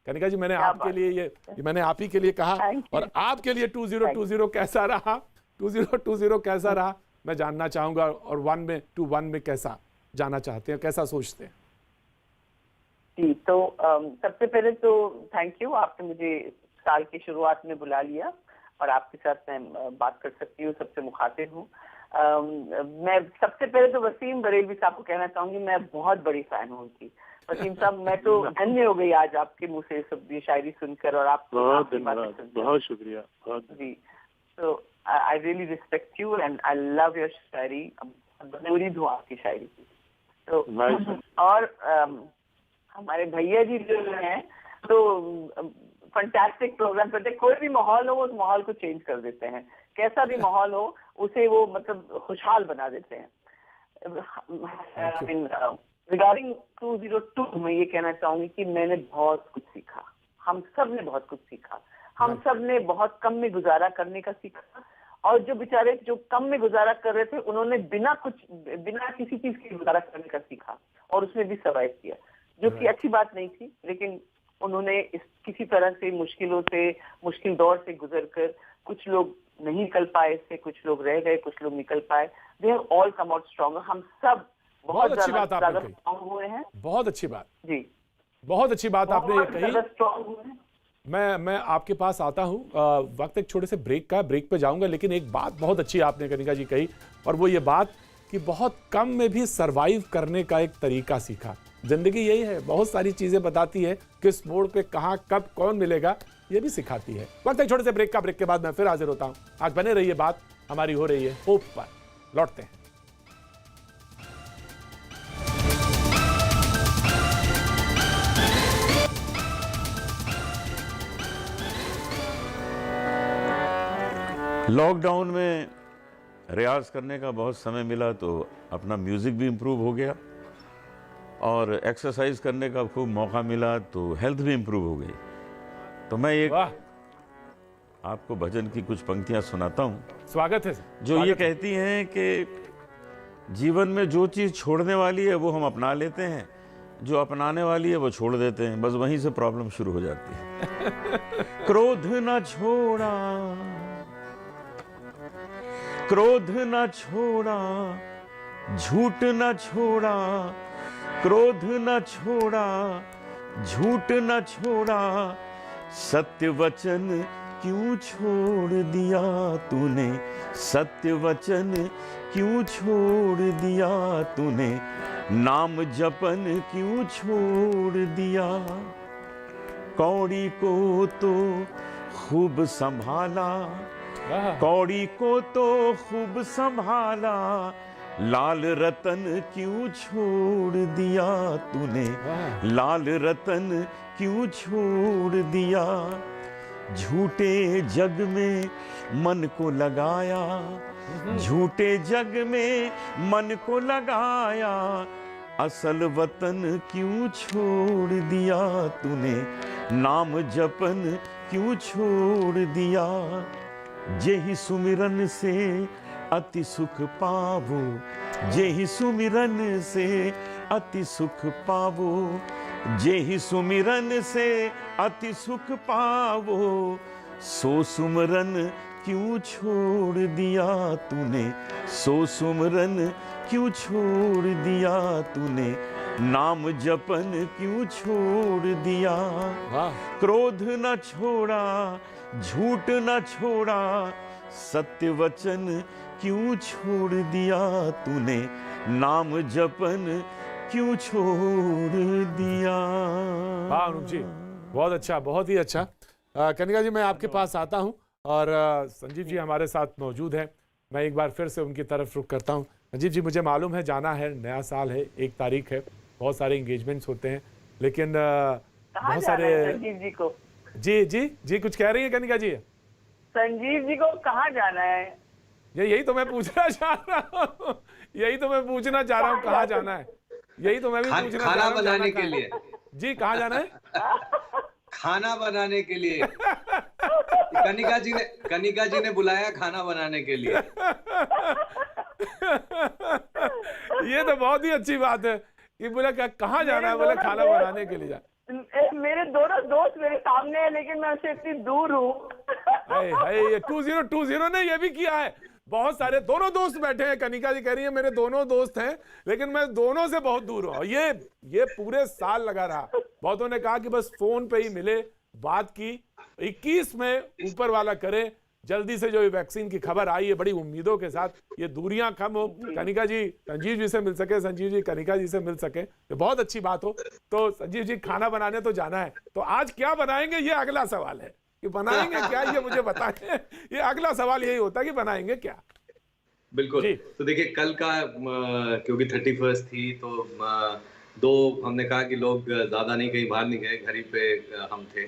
कनिका जी, मैंने आपके लिए ये मैंने आप ही के लिए कहा, और आपके लिए 2020 कैसा रहा, 2020 कैसा रहा मैं जानना चाहूंगा। और 1 में 2-1 में कैसा जाना चाहते हैं, कैसा सोचते हैं? जी, तो सबसे पहले तो थैंक यू, आपने मुझे साल की शुरुआत में बुला लिया और आपके साथ मैं बात कर सकती हूँ, सबसे मुखातिब हूँ। मैं सबसे पहले तो वसीम बरेलवी साहब को कहना चाहूंगी, मैं बहुत बड़ी फैन हूँ उनकी। वसीम साहब, मैं तो धन्य हो गई आज आपके मुंह से सब ये शायरी सुनकर और आपकी बातें सुनकर। बहुत शुक्रिया। जी, तो I really respect you and I love your shayari, मुरीद हूँ आपकी शायरी की। तो और हमारे भैया जी जो हैं तो फंटास्टिक प्रोग्राम करते हैं। कोई भी माहौल हो उस माहौल को चेंज कर देते हैं, कैसा भी माहौल हो उसे वो मतलब खुशहाल बना देते हैं। रिगार्डिंग 2002 मैं ये कहना चाहूंगी कि मैंने बहुत कुछ सीखा, हम सब ने बहुत कुछ सीखा, हम सब ने बहुत कम में गुजारा करने का सीखा। और जो बेचारे जो कम में गुजारा कर रहे थे उन्होंने बिना किसी चीज के गुजारा करने का सीखा और उसमें भी सर्वाइव किया, जो कि अच्छी बात नहीं थी। लेकिन उन्होंने किसी तरह से मुश्किल दौर से गुजरकर, कुछ लोग नहीं निकल पाए इससे, कुछ लोग रह गए, कुछ लोग निकल पाए। They have all come out stronger. हम सब बहुत अच्छी बात आपने कही, स्ट्रॉन्ग हुए हैं। बहुत अच्छी बात जी, बहुत अच्छी बात आपने ये कही। स्ट्रॉन्ग हुए हैं। मैं आपके पास आता हूं, वक्त एक छोटे से ब्रेक का, ब्रेक पे जाऊंगा, लेकिन एक बात बहुत अच्छी आपने कनिका जी कही, और वो ये बात कि बहुत कम में भी सरवाइव करने का एक तरीका सीखा। जिंदगी यही है, बहुत सारी चीजें बताती है, किस मोड़ पे कहां कब कौन मिलेगा ये भी सिखाती है। वक्त एक छोटे से ब्रेक का, ब्रेक के बाद मैं फिर हाजिर होता हूं। आज बने रहिए, बात हमारी हो रही है होप पर। लौटते हैं। लॉकडाउन में रियाज करने का बहुत समय मिला, तो अपना म्यूज़िक भी इम्प्रूव हो गया और एक्सरसाइज करने का खूब मौका मिला, तो हेल्थ भी इम्प्रूव हो गई। तो मैं एक आपको भजन की कुछ पंक्तियां सुनाता हूं। स्वागत है। जो ये कहती हैं कि जीवन में जो चीज़ छोड़ने वाली है वो हम अपना लेते हैं, जो अपनाने वाली है वो छोड़ देते हैं। बस वहीं से प्रॉब्लम शुरू हो जाती है। क्रोध न छोड़ा, क्रोध न छोड़ा, झूठ न छोड़ा, क्रोध न छोड़ा, झूठ न छोड़ा, सत्य वचन क्यों छोड़ दिया तूने, सत्य वचन क्यों छोड़ दिया तूने, नाम जपन क्यों छोड़ दिया। कौड़ी को तो खूब संभाला, कौड़ी को तो खूब संभाला, लाल रतन क्यों छोड़ दिया तूने, लाल रतन क्यों छोड़ दिया। झूठे जग में मन को लगाया, झूठे जग में मन को लगाया, असल वतन क्यों छोड़ दिया तूने, नाम जपन क्यों छोड़ दिया। जेहि सुमिरन से अति सुख पावो, जेहि सुमिरन से अति सुख पावो, जेहि सुमिरन से अति सुख पावो, सो सुमरन क्यों छोड़ दिया तूने, सो सुमरन क्यों छोड़ दिया तूने, नाम जपन क्यों छोड़ दिया। क्रोध न छोड़ा, झूठ न छोड़ा, सत्य वचन क्यों छोड़ दिया तूने, नाम जपन क्यों छोड़ दिया। वाह अनूप जी, बहुत अच्छा, बहुत ही अच्छा। कनिका जी, मैं आपके पास आता हूं और संजीव जी हमारे साथ मौजूद हैं। मैं एक बार फिर से उनकी तरफ रुख करता हूं। संजीव जी, मुझे मालूम है जाना है, नया साल है, 1 तारीख है, बहुत सारे इंगेजमेंट्स होते हैं, लेकिन बहुत सारे संजीव जी को जी कुछ कह रही हैं कनिका जी? संजीव जी को कहाँ जाना है? यही तो मैं पूछना चाह रहा हूँ, यही तो मैं पूछना चाह रहा हूँ, कहाँ जाना है? यही तो मैं भी पूछना चाह रहा हूँ। खाना बनाने के लिए जी, कहाँ जाना है? खाना बनाने के लिए। कनिका जी ने बुलाया खाना बनाने के लिए। ये तो बहुत ही अच्छी बात है कि बोला कहाँ जाना है, बोले खाना बनाने के लिए जा। मेरे दोनों दोस्त मेरे सामने है, लेकिन मैं उससे इतनी दूर हूँ। ये 2020 ने ये भी किया है। बहुत सारे दोनों दोस्त बैठे हैं, कनिका जी कह रही है मेरे दोनों दोस्त हैं, लेकिन मैं दोनों से बहुत दूर हूँ। ये पूरे साल लगा रहा। बहुतों ने कहा कि बस फोन पे ही मिले, बात की। 21 में ऊपर वाला करे, जल्दी से जो वैक्सीन की खबर आई है, बड़ी उम्मीदों के साथ ये दूरियां कम हो, कनिका जी संजीव जी से मिल सके, संजीव जी कनिका जी से मिल सके, तो बहुत अच्छी बात हो। तो संजीव जी, खाना बनाने तो जाना है, तो आज क्या बनाएंगे ये अगला सवाल है कि बनाएंगे क्या, ये मुझे बताएं। ये अगला सवाल यही होता है कि बनाएंगे क्या। बिल्कुल। तो देखिए, कल का क्योंकि 31 थी, तो हमने कहा कि लोग ज्यादा नहीं कहीं बाहर नहीं गए, घर ही पे हम थे।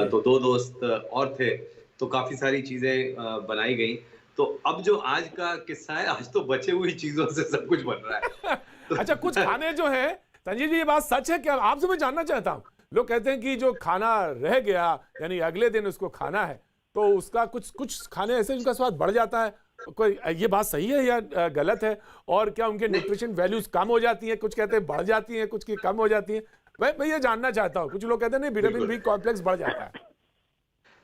तो 2 दोस्त और थे, तो काफी सारी चीजें बनाई गई। तो अब जो आज का किस्सा है, आज तो बचे हुई चीजों से सब कुछ बन रहा है। तो अच्छा, कुछ खाने जो है संजीव जी, ये बात सच है क्या? आपसे मैं जानना चाहता हूँ। लोग कहते हैं कि जो खाना रह गया, यानी अगले दिन उसको खाना है, तो उसका कुछ खाने ऐसे उनका स्वाद बढ़ जाता है। कोई ये बात सही है या गलत है? और क्या उनके न्यूट्रिशन वैल्यूज कम हो जाती हैं? कुछ कहते हैं बढ़ जाती हैं, कुछ की कम हो जाती हैं। मैं ये जानना चाहता हूँ। कुछ लोग कहते हैं नहीं, विटामिन बी कॉम्प्लेक्स बढ़ जाता है।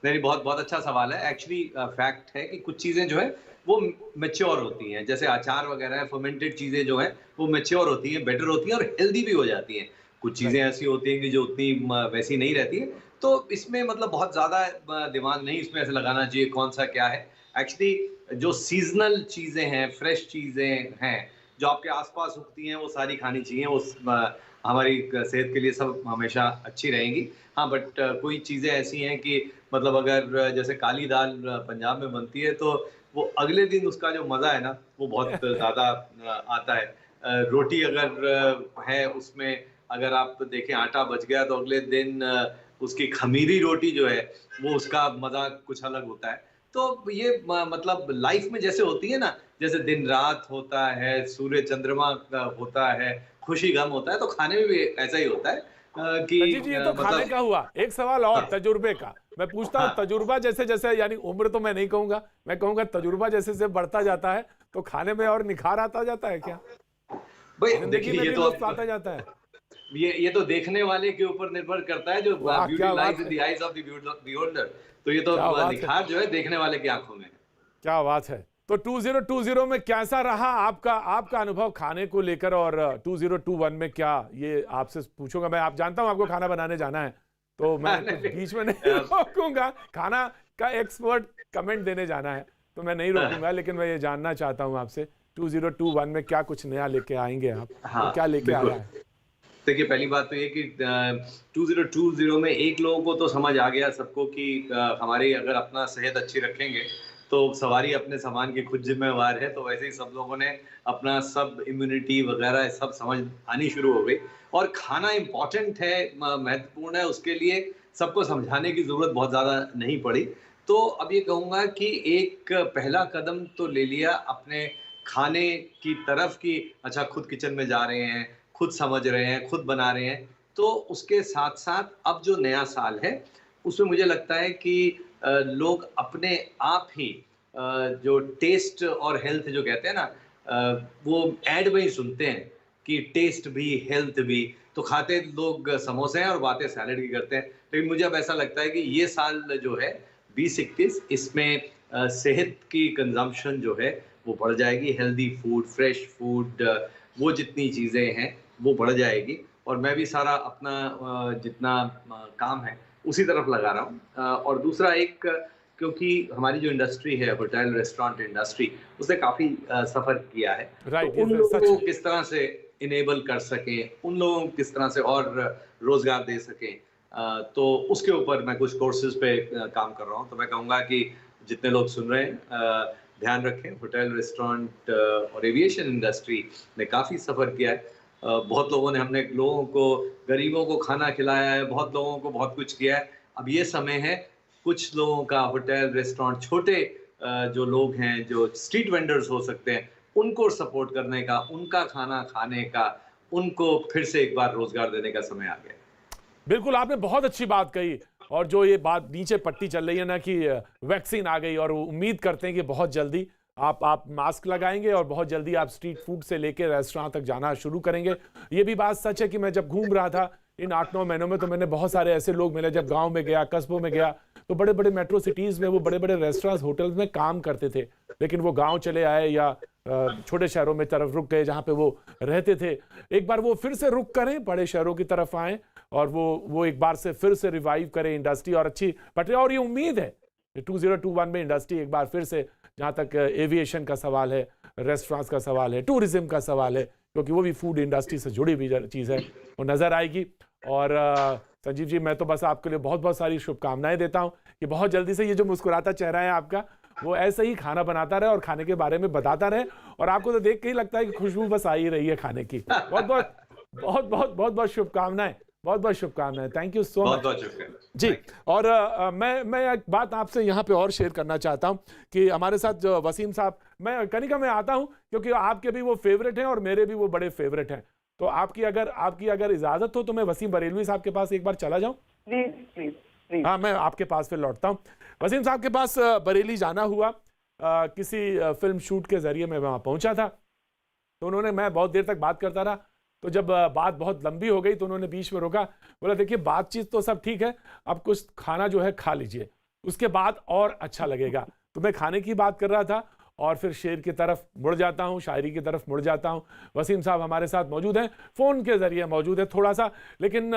नहीं, बहुत बहुत अच्छा सवाल है। एक्चुअली फैक्ट है कि कुछ चीजें जो है वो मैच्योर होती हैं, जैसे अचार वगैरह, फर्मेंटेड चीजें जो हैं वो मैच्योर होती हैं, बेटर होती हैं और हेल्दी भी हो जाती हैं। कुछ चीजें ऐसी होती हैं कि जो उतनी वैसी नहीं रहती है। तो इसमें मतलब बहुत ज्यादा दिमाग नहीं इसमें ऐसे लगाना चाहिए कौन सा क्या है। एक्चुअली जो सीजनल चीजें हैं, फ्रेश चीजें हैं, जो आपके आसपास उगती हैं, वो सारी खानी चाहिए। उस हमारी सेहत के लिए सब हमेशा अच्छी रहेंगी। हाँ, बट कोई चीजें ऐसी हैं कि मतलब अगर जैसे काली दाल पंजाब में बनती है, तो वो अगले दिन उसका जो मजा है ना, वो बहुत ज्यादा आता है। रोटी अगर है, उसमें अगर आप देखें आटा बच गया, तो अगले दिन उसकी खमीरी रोटी जो है, वो उसका मजा कुछ अलग होता है। तो ये मतलब लाइफ में जैसे होती है ना, जैसे दिन रात होता है, सूर्य चंद्रमा होता है, खुशी गम होता है, तो खाने में भी ऐसा ही होता है कि जी, ये तो खाने का हुआ। एक सवाल और तजुर्बे का मैं पूछता हूँ। तजुर्बा जैसे जैसे, यानी उम्र तो मैं नहीं कहूंगा, मैं कहूंगा तजुर्बा जैसे जैसे बढ़ता जाता है, तो खाने में और निखार आता जाता है क्या? भाई जिंदगी में ये तो आता जाता है। ये तो देखने वाले के ऊपर निर्भर करता है, जो beauty lies in the eyes of the beholder. तो ये तो निखार जो है देखने वाले की आंखों में। क्या बात है। तो 2020 में कैसा रहा आपका अनुभव खाने को लेकर, और 2021 में क्या, ये आपसे पूछूंगा मैं। आप जानता हूं आपको खाना बनाने जाना है, तो मैं बीच में नहीं रोकूंगा। खाना का एक्सपर्ट कमेंट देने जाना है, तो मैं नहीं रोकूंगा। लेकिन मैं ये जानना चाहता हूं आपसे, 2021 में क्या कुछ नया लेके आएंगे आप? हाँ, क्या लेके आ रहा है? देखिए, पहली बात तो ये कि 2020 में एक लोगों को तो समझ आ गया सबको कि हमारी अगर अपना सेहत अच्छी रखेंगे तो सवारी अपने सामान की खुद जिम्मेवार है। तो वैसे ही सब लोगों ने अपना सब इम्यूनिटी वगैरह सब समझ आनी शुरू हो गई। और खाना इम्पॉर्टेंट है, महत्वपूर्ण है, उसके लिए सबको समझाने की जरूरत बहुत ज़्यादा नहीं पड़ी। तो अब ये कहूँगा कि एक पहला कदम तो ले लिया अपने खाने की तरफ कि अच्छा, खुद किचन में जा रहे हैं, खुद समझ रहे हैं, खुद बना रहे हैं। तो उसके साथ साथ अब जो नया साल है, उसमें मुझे लगता है कि लोग अपने आप ही जो टेस्ट और हेल्थ जो कहते हैं ना, वो ऐड में ही सुनते हैं कि टेस्ट भी हेल्थ भी, तो खाते लोग समोसे हैं और बातें सैलेड की करते हैं। लेकिन मुझे अब ऐसा लगता है कि ये साल जो है 2021, इसमें सेहत की कंजम्पशन जो है वो बढ़ जाएगी, हेल्दी फूड, फ्रेश फूड, वो जितनी चीज़ें हैं वो बढ़ जाएगी, और मैं भी सारा अपना जितना काम है उसी तरफ लगा रहा हूँ। और दूसरा एक, क्योंकि हमारी जो इंडस्ट्री है, होटल रेस्टोरेंट इंडस्ट्री, उसने काफ़ी सफ़र किया है, राइट, तो उन लोगों को किस तरह से इनेबल कर सकें, उन लोगों को किस तरह से और रोज़गार दे सकें, तो उसके ऊपर मैं कुछ कोर्सेज पे काम कर रहा हूँ। तो मैं कहूँगा कि जितने लोग सुन रहे हैं ध्यान रखें, होटल रेस्टोरेंट और एविएशन इंडस्ट्री ने काफ़ी सफ़र किया है। बहुत लोगों ने, हमने लोगों को, गरीबों को खाना खिलाया है, बहुत लोगों को बहुत कुछ किया है। अब ये समय है कुछ लोगों का, होटल रेस्टोरेंट, छोटे जो लोग हैं, जो स्ट्रीट वेंडर्स हो सकते हैं, उनको सपोर्ट करने का, उनका खाना खाने का, उनको फिर से एक बार रोजगार देने का समय आ गया। बिल्कुल, आपने बहुत अच्छी बात कही। और जो ये बात नीचे पट्टी चल रही है ना कि वैक्सीन आ गई, और उम्मीद करते हैं कि बहुत जल्दी आप मास्क लगाएंगे और बहुत जल्दी आप स्ट्रीट फूड से लेकर रेस्टोरेंट तक जाना शुरू करेंगे। ये भी बात सच है कि मैं जब घूम रहा था इन 8-9 महीनों में, तो मैंने बहुत सारे ऐसे लोग मिले, जब गांव में गया, कस्बों में गया, तो बड़े बड़े मेट्रो सिटीज़ में वो बड़े बड़े रेस्टोरेंट्स, होटल्स में काम करते थे, लेकिन वो गाँव चले आए या छोटे शहरों में तरफ रुक गए जहाँ पे वो रहते थे। एक बार वो फिर से रुक करें, बड़े शहरों की तरफ आएँ और वो एक बार से फिर से रिवाइव करें इंडस्ट्री, और अच्छी पटरी। और ये उम्मीद है कि 2021 में इंडस्ट्री एक बार फिर से, जहाँ तक एविएशन का सवाल है, रेस्टोरेंट्स का सवाल है, टूरिज्म का सवाल है, क्योंकि वो भी फूड इंडस्ट्री से जुड़ी हुई चीज़ है, वो नज़र आएगी। और संजीव जी, मैं तो बस आपके लिए बहुत बहुत सारी शुभकामनाएं देता हूँ कि बहुत जल्दी से ये जो मुस्कुराता चेहरा है आपका, वो ऐसे ही खाना बनाता रहे और खाने के बारे में बताता रहे, और आपको तो देख के ही लगता है कि खुशबू बस आ ही रही है खाने की। बहुत बहुत बहुत बहुत बहुत बहुत शुभकामनाएं, बहुत बहुत शुभकामनाएं। थैंक यू सो मच जी। और मैं एक बात आपसे यहाँ पे और शेयर करना चाहता हूँ कि हमारे साथ जो वसीम साहब, मैं कनिका में आता हूँ क्योंकि आपके भी वो फेवरेट हैं और मेरे भी वो बड़े फेवरेट हैं, तो आपकी अगर इजाजत हो तो मैं वसीम बरेलवी साहब के पास एक बार चला जाऊं। प्लीज। हाँ, मैं आपके पास फिर लौटता हूँ। वसीम साहब के पास बरेली जाना हुआ, किसी फिल्म शूट के जरिए मैं वहाँ पहुंचा था, तो उन्होंने, मैं बहुत देर तक बात करता रहा, तो जब बात बहुत लंबी हो गई तो उन्होंने बीच में रोका, बोला देखिए बातचीत तो सब ठीक है, अब कुछ खाना जो है खा लीजिए, उसके बाद और अच्छा लगेगा। तो मैं खाने की बात कर रहा था और फिर शेर की तरफ मुड़ जाता हूँ, शायरी की तरफ मुड़ जाता हूँ। वसीम साहब हमारे साथ मौजूद हैं, फ़ोन के ज़रिए मौजूद है थोड़ा सा, लेकिन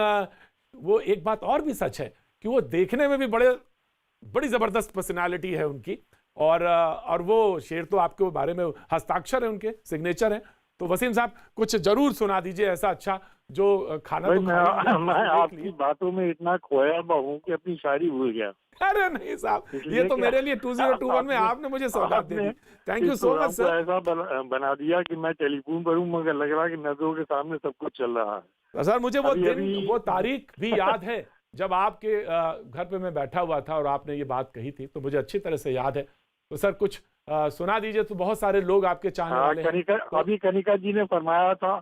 वो एक बात और भी सच है कि वो देखने में भी बड़ी ज़बरदस्त पर्सनालिटी है उनकी, और वो शेर तो आपके बारे में हस्ताक्षर है, उनके सिग्नेचर है। तो वसीम साहब कुछ जरूर सुना दीजिए ऐसा अच्छा जो खाना। तो मैं आपकी बातों में इतना खोया हुआ हूँ कि अपनी शायरी भूल गया। अरे नहीं साहब, ये तो मेरे लिए 2021 में आपने मुझे सौगात दे दी। Thank you so much sir. ऐसा बना दिया कि मैं टेलीफोन पर हूँ, मगर लग रहा है कि नजरों के सामने सब कुछ चल रहा है। सर मुझे वो दिन, वो तारीख भी याद है जब आपके घर पे मैं बैठा हुआ था और आपने ये बात कही थी, तो मुझे अच्छी तरह से याद है। तो सर कुछ सुना दीजिए, तो बहुत सारे लोग आपके चाहने वाले हैं। अभी कनिका जी ने फरमाया था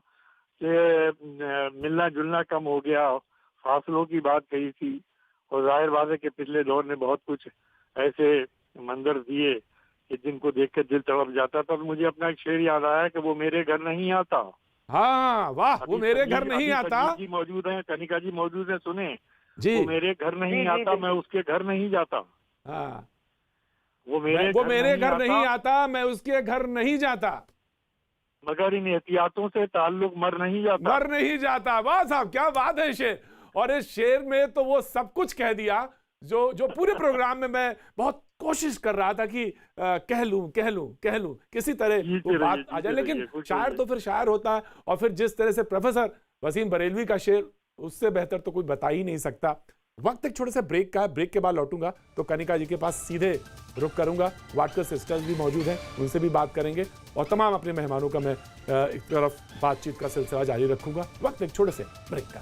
कि मिलना जुलना कम हो गया, फासलों की बात कही थी, और जाहिर बात है कि पिछले दौर ने बहुत कुछ ऐसे मंजर दिए कि जिनको देख कर दिल तड़प जाता था। तो मुझे अपना एक शेर याद आया कि वो मेरे घर नहीं आता। हाँ वाह, वो मेरे घर नहीं आता। जी मौजूद हैं, कनिका जी मौजूद हैं, सुने जी। वो मेरे घर नहीं आता, मैं उसके घर नहीं जाता। हाँ, वो मेरे घर नहीं आता, मैं उसके घर नहीं जाता, मगर इन एहतियातों से ताल्लुक मर नहीं जाता। वाह साहब, क्या बात है शेर। और इस शेर में तो वो सब कुछ कह दिया जो पूरे प्रोग्राम में मैं बहुत कोशिश कर रहा था कि कह लूं किसी तरह वो बात आ जाए, लेकिन शायर तो फिर शायर होता है। और फिर जिस तरह से प्रोफेसर वसीम बरेलवी का शेर, उससे बेहतर तो कोई बता ही नहीं सकता। वक्त एक छोटे से ब्रेक का है, ब्रेक के बाद लौटूंगा तो कनिका जी के पास सीधे रुक करूंगा। वाटकर सिस्टर्स भी मौजूद हैं, उनसे भी बात करेंगे, और तमाम अपने मेहमानों का मैं एक तरफ बातचीत का सिलसिला जारी रखूंगा। वक्त एक छोटे से ब्रेक का।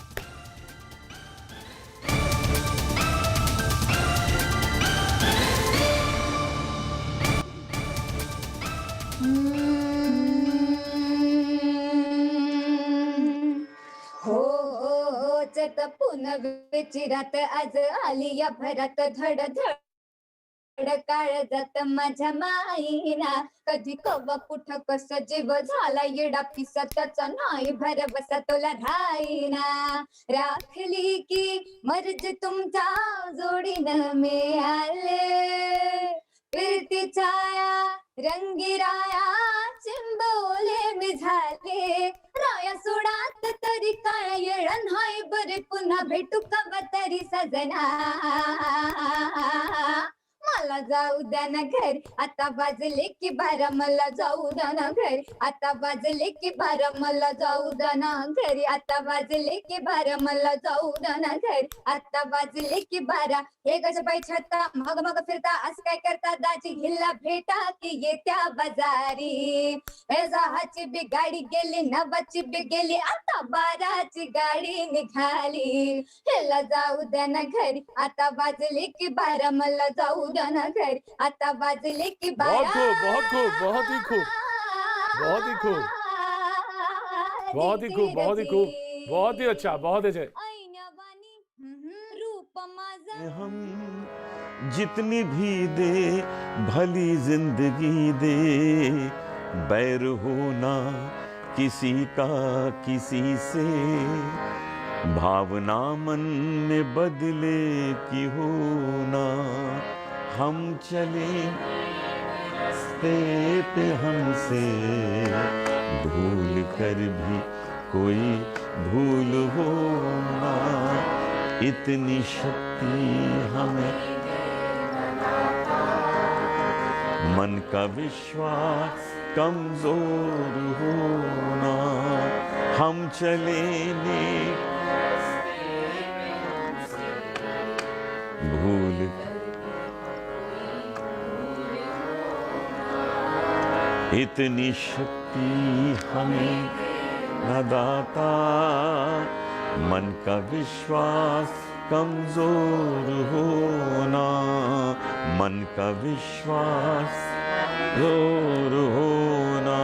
पुन विचिरत आज आलिया भरत धड धड काळ जात माझ्या माईना कधी कवा कुठं कसं जीव झाला येडा पिसा त्याचा नाही भरवसा तुला राहीना राखली की मर्ज तुमच्या जोडीनं मिळाले फिरती छाया रंगी राया चिंबोले मी झाले राया सोडात तरी काळ येळण हाय बरे पुन्हा भेटू कवा तरी सजना मला जाऊ द्या ना घर आता वाजले की 12 मला जाऊ द्या ना घर आता वाजले की 12 मला जाऊ द्या ना घरी आता वाजले की 12 मला जाऊ द्या ना घर आता वाजले की 12 हे कशा पाय छत्ता मग मग फिरता असं काय करता दाजी हिल्ला भेटा की येत्या बाजारी हे जहाची बी गाडी गेली नवाची बी गेली आता 12ची गाडी निघाली हेला जाऊ द्या ना घरी आता वाजले की 12 मला जाऊ द्या ना घर आता वाजले की 12 बहुत खूब बहुत ही खूब बहुत ही खूब बहुत ही खूब बहुत ही खूब बहुत ही अच्छा बहुत अच्छे रूप माझा हम जितनी भी दे भली जिंदगी दे बैर होना किसी का किसी से भावना मन में बदले की होना हम चले पे हमसे भूल कर भी कोई भूल होना इतनी शक्ति हमें मन का विश्वास कमजोर होना हम चले भूल इतनी शक्ति हमें न दाता मन का विश्वास कमजोर होना मन का विश्वास जोर होना।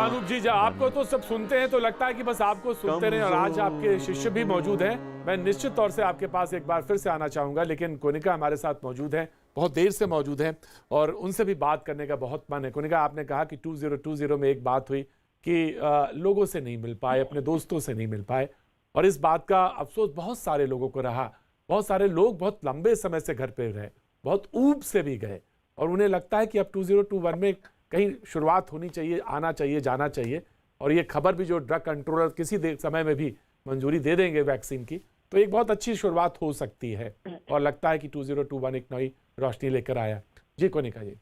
अनूप जी आपको तो सब सुनते हैं तो लगता है कि बस आपको सुनते रहे और आज आपके शिष्य भी मौजूद हैं। मैं निश्चित तौर से आपके पास एक बार फिर से आना चाहूंगा लेकिन कोनिका हमारे साथ मौजूद है बहुत देर से मौजूद है और उनसे भी बात करने का बहुत मन है। कोनिका आपने कहा कि 2020 में एक बात हुई कि लोगों से नहीं मिल पाए अपने दोस्तों से नहीं मिल पाए और इस बात का अफसोस बहुत सारे लोगों को रहा। बहुत सारे लोग बहुत लंबे समय से घर पे रहे बहुत ऊब से भी गए और उन्हें लगता है कि अब 2021 में कहीं शुरुआत होनी चाहिए आना चाहिए जाना चाहिए और ये खबर भी जो ड्रग कंट्रोलर किसी समय में भी मंजूरी दे देंगे वैक्सीन की तो एक बहुत अच्छी शुरुआत हो सकती है और लगता है कि 2021 एक नई रोशनी लेकर आया। जी कोनिका जी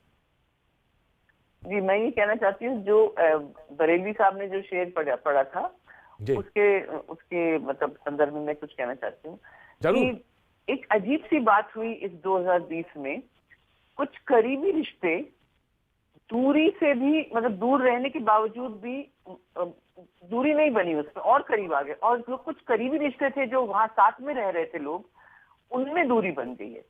मैं ये कहना चाहती हूँ जो बरेली साहब ने जो शेर पढ़ा था उसके मतलब संदर्भ में मैं कुछ कहना चाहती हूँ जरूर। एक अजीब सी बात हुई इस 2020 में कुछ करीबी रिश्ते दूरी से भी मतलब दूर रहने के बावजूद भी दूरी नहीं बनी उसमें और करीब आ गए और जो कुछ करीबी रिश्ते थे जो वहां साथ में रह रहे थे लोग उनमें दूरी बन गई है।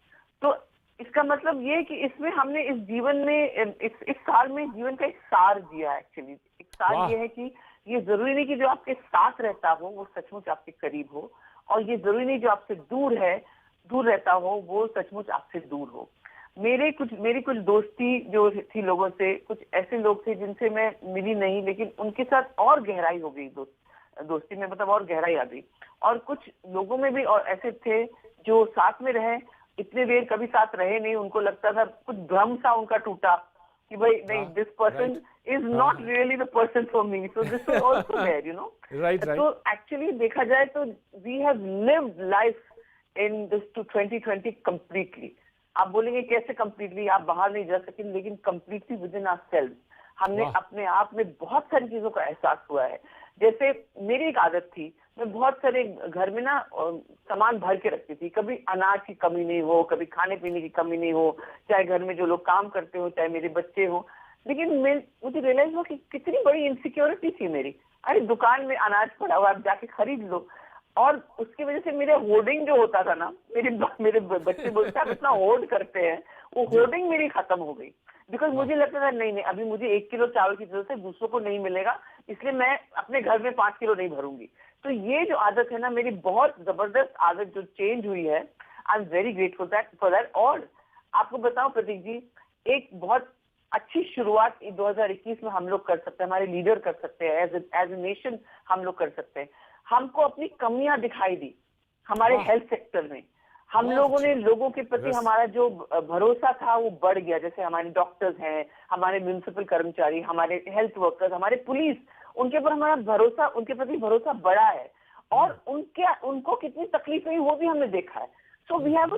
तो इसका मतलब ये है कि इसमें हमने इस जीवन में इस साल में जीवन का एक सार दिया है। एक्चुअली एक सार ये है कि ये जरूरी नहीं कि जो आपके साथ रहता हो वो सचमुच आपके करीब हो और ये जरूरी नहीं जो आपसे दूर रहता हो वो सचमुच आपसे दूर हो। मेरी कुछ दोस्ती जो थी लोगों से कुछ ऐसे लोग थे जिनसे मैं मिली नहीं लेकिन उनके साथ और गहराई हो गई दोस्ती में मतलब और गहराई आ गई और कुछ लोगों में भी और ऐसे थे जो साथ में रहे इतने देर कभी साथ रहे नहीं उनको लगता था कुछ भ्रम सा उनका टूटा कि भाई नहीं this person is not really the person for me so this is also there you know right. तो एक्चुअली देखा जाए तो we have lived life in this 2020 completely. आप बोलेंगे कैसे कंप्लीटली आप बाहर नहीं जा सके लेकिन कंप्लीटली विद इन आवरसेल्फ हमने अपने आप में बहुत सारी चीजों का एहसास हुआ है। जैसे मेरी एक आदत थी मैं बहुत सारे घर में ना सामान भर के रखती थी कभी अनाज की कमी नहीं हो कभी खाने पीने की कमी नहीं हो चाहे घर में जो लोग काम करते हो चाहे मेरे बच्चे हो लेकिन मुझे रियलाइज हुआ कि कितनी बड़ी इनसिक्योरिटी थी मेरी। अरे दुकान में अनाज पड़ा हुआ आप जाके खरीद लो और उसकी वजह से मेरा होर्डिंग जो होता था ना मेरे बच्चे बोलते हैं इतना होर्ड करते हैं वो होर्डिंग मेरी खत्म हो गई बिकॉज मुझे लगता था नहीं अभी मुझे 1 किलो चावल की जरूरत है दूसरों को नहीं मिलेगा इसलिए मैं अपने घर में 5 किलो नहीं भरूंगी। तो ये जो आदत है ना मेरी बहुत जबरदस्त आदत जो चेंज हुई है I am very grateful for that और आपको बताओ प्रतीक जी, एक बहुत अच्छी शुरुआत 2021 में हम लोग कर सकते हैं, हमारे लीडर कर सकते हैं, एज ए नेशन हम लोग कर सकते हैं। हमको अपनी कमियां दिखाई दी हमारे हेल्थ सेक्टर में। हम लोगों ने लोगों के प्रति हमारा जो भरोसा था वो बढ़ गया। जैसे हमारे डॉक्टर्स हैं, हमारे म्युनिसिपल कर्मचारी, हमारे हेल्थ वर्कर्स, हमारे पुलिस, उनके ऊपर हमारा भरोसा, उनके प्रति भरोसा बढ़ा है। और उनको कितनी तकलीफ हुई वो भी हमने देखा है। सो वी हैव,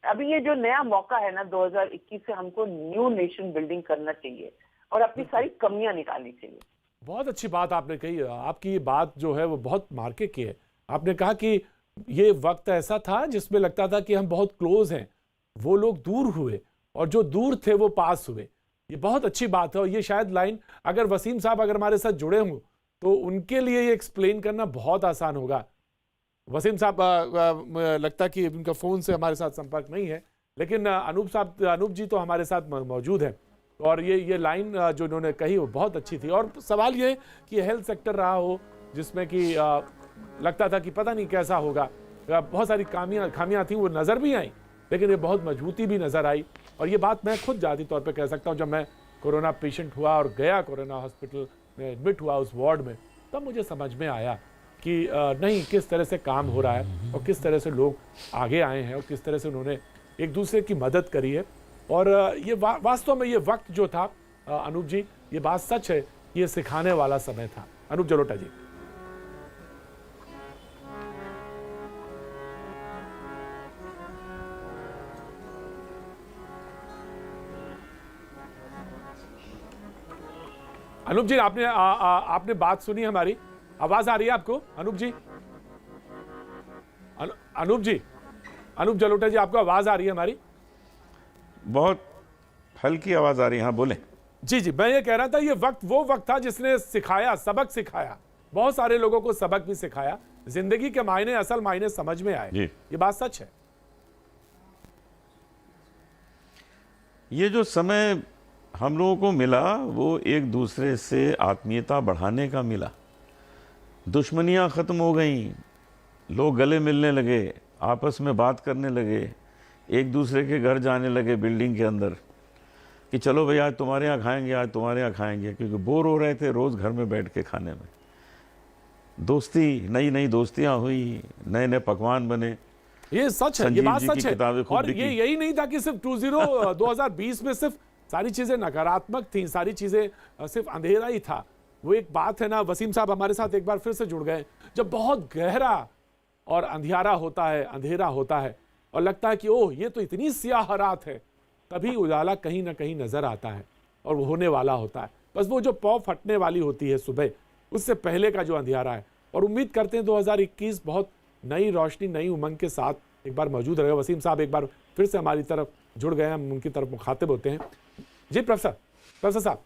अभी ये जो नया मौका है ना 2021 से, हमको न्यू नेशन बिल्डिंग करना चाहिए और अपनी सारी कमियां निकालनी चाहिए। बहुत अच्छी बात आपने कही। आपकी ये बात जो है वो बहुत मार्के की है। आपने कहा कि ये वक्त ऐसा था जिसमें लगता था कि हम बहुत क्लोज हैं, वो लोग दूर हुए और जो दूर थे वो पास हुए। ये बहुत अच्छी बात है और ये शायद लाइन अगर वसीम साहब अगर हमारे साथ जुड़े हों तो उनके लिए ये एक्सप्लेन करना बहुत आसान होगा। वसीम साहब लगता है कि उनका फ़ोन से हमारे साथ संपर्क नहीं है, लेकिन अनूप जी तो हमारे साथ मौजूद है और ये लाइन जो उन्होंने कही वो बहुत अच्छी थी। और सवाल ये कि हेल्थ सेक्टर रहा हो जिसमें कि लगता था कि पता नहीं कैसा होगा, बहुत सारी खामियां थी, वो नज़र भी आई, लेकिन ये बहुत मजबूती भी नज़र आई। और ये बात मैं खुद जाती तौर पे कह सकता हूँ, जब मैं कोरोना पेशेंट हुआ और गया कोरोना हॉस्पिटल में एडमिट हुआ उस वार्ड में, तब मुझे समझ में आया कि नहीं, किस तरह से काम हो रहा है और किस तरह से लोग आगे आए हैं और किस तरह से उन्होंने एक दूसरे की मदद करी है। और ये वास्तव में ये वक्त जो था अनूप जी, ये बात सच है, ये सिखाने वाला समय था। अनूप जलोटा जी। अनूप जी, आपने बात सुनी हमारी? आवाज आ रही है आपको अनूप जी? अनूप जलोटा जी, आपको आवाज आ रही है हमारी? बहुत हल्की आवाज आ रही है, हाँ बोलें। जी, मैं ये कह रहा था, ये वो वक्त था जिसने सिखाया, सबक सिखाया, बहुत सारे लोगों को सबक भी सिखाया, जिंदगी के मायने, असल मायने समझ में आए। ये बात सच है। ये जो समय हम लोगों को मिला वो एक दूसरे से आत्मीयता बढ़ाने का मिला। दुश्मनियां खत्म हो गईं, लोग गले मिलने लगे, आपस में बात करने लगे, एक दूसरे के घर जाने लगे बिल्डिंग के अंदर कि चलो भाई आज तुम्हारे यहाँ खाएंगे, आज तुम्हारे यहाँ खाएंगे, क्योंकि बोर हो रहे थे रोज़ घर में बैठ के खाने में। दोस्ती, नई दोस्तियाँ हुई, नए पकवान बने। ये सच है, ये बात सच है। और ये यही नहीं था कि सिर्फ 2020 में सिर्फ सारी चीजें नकारात्मक थी, सारी चीजें सिर्फ अंधेरा ही था। वो एक बात है ना, वसीम साहब हमारे साथ एक बार फिर से जुड़ गए, जब बहुत गहरा और अंधियारा होता है, अंधेरा होता है और लगता है कि ओह ये तो इतनी स्याह रात है, तभी उजाला कहीं ना कहीं नजर आता है और वो होने वाला होता है। बस वो जो पौ फटने वाली होती है सुबह, उससे पहले का जो अंधियारा है। और उम्मीद करते हैं 2021 बहुत नई रोशनी, नई उमंग के साथ एक बार मौजूद रहेगा। वसीम साहब एक बार फिर से हमारी तरफ जुड़ गए, हम उनकी तरफ मुखातिब होते हैं। जी प्रोफेसर साहब।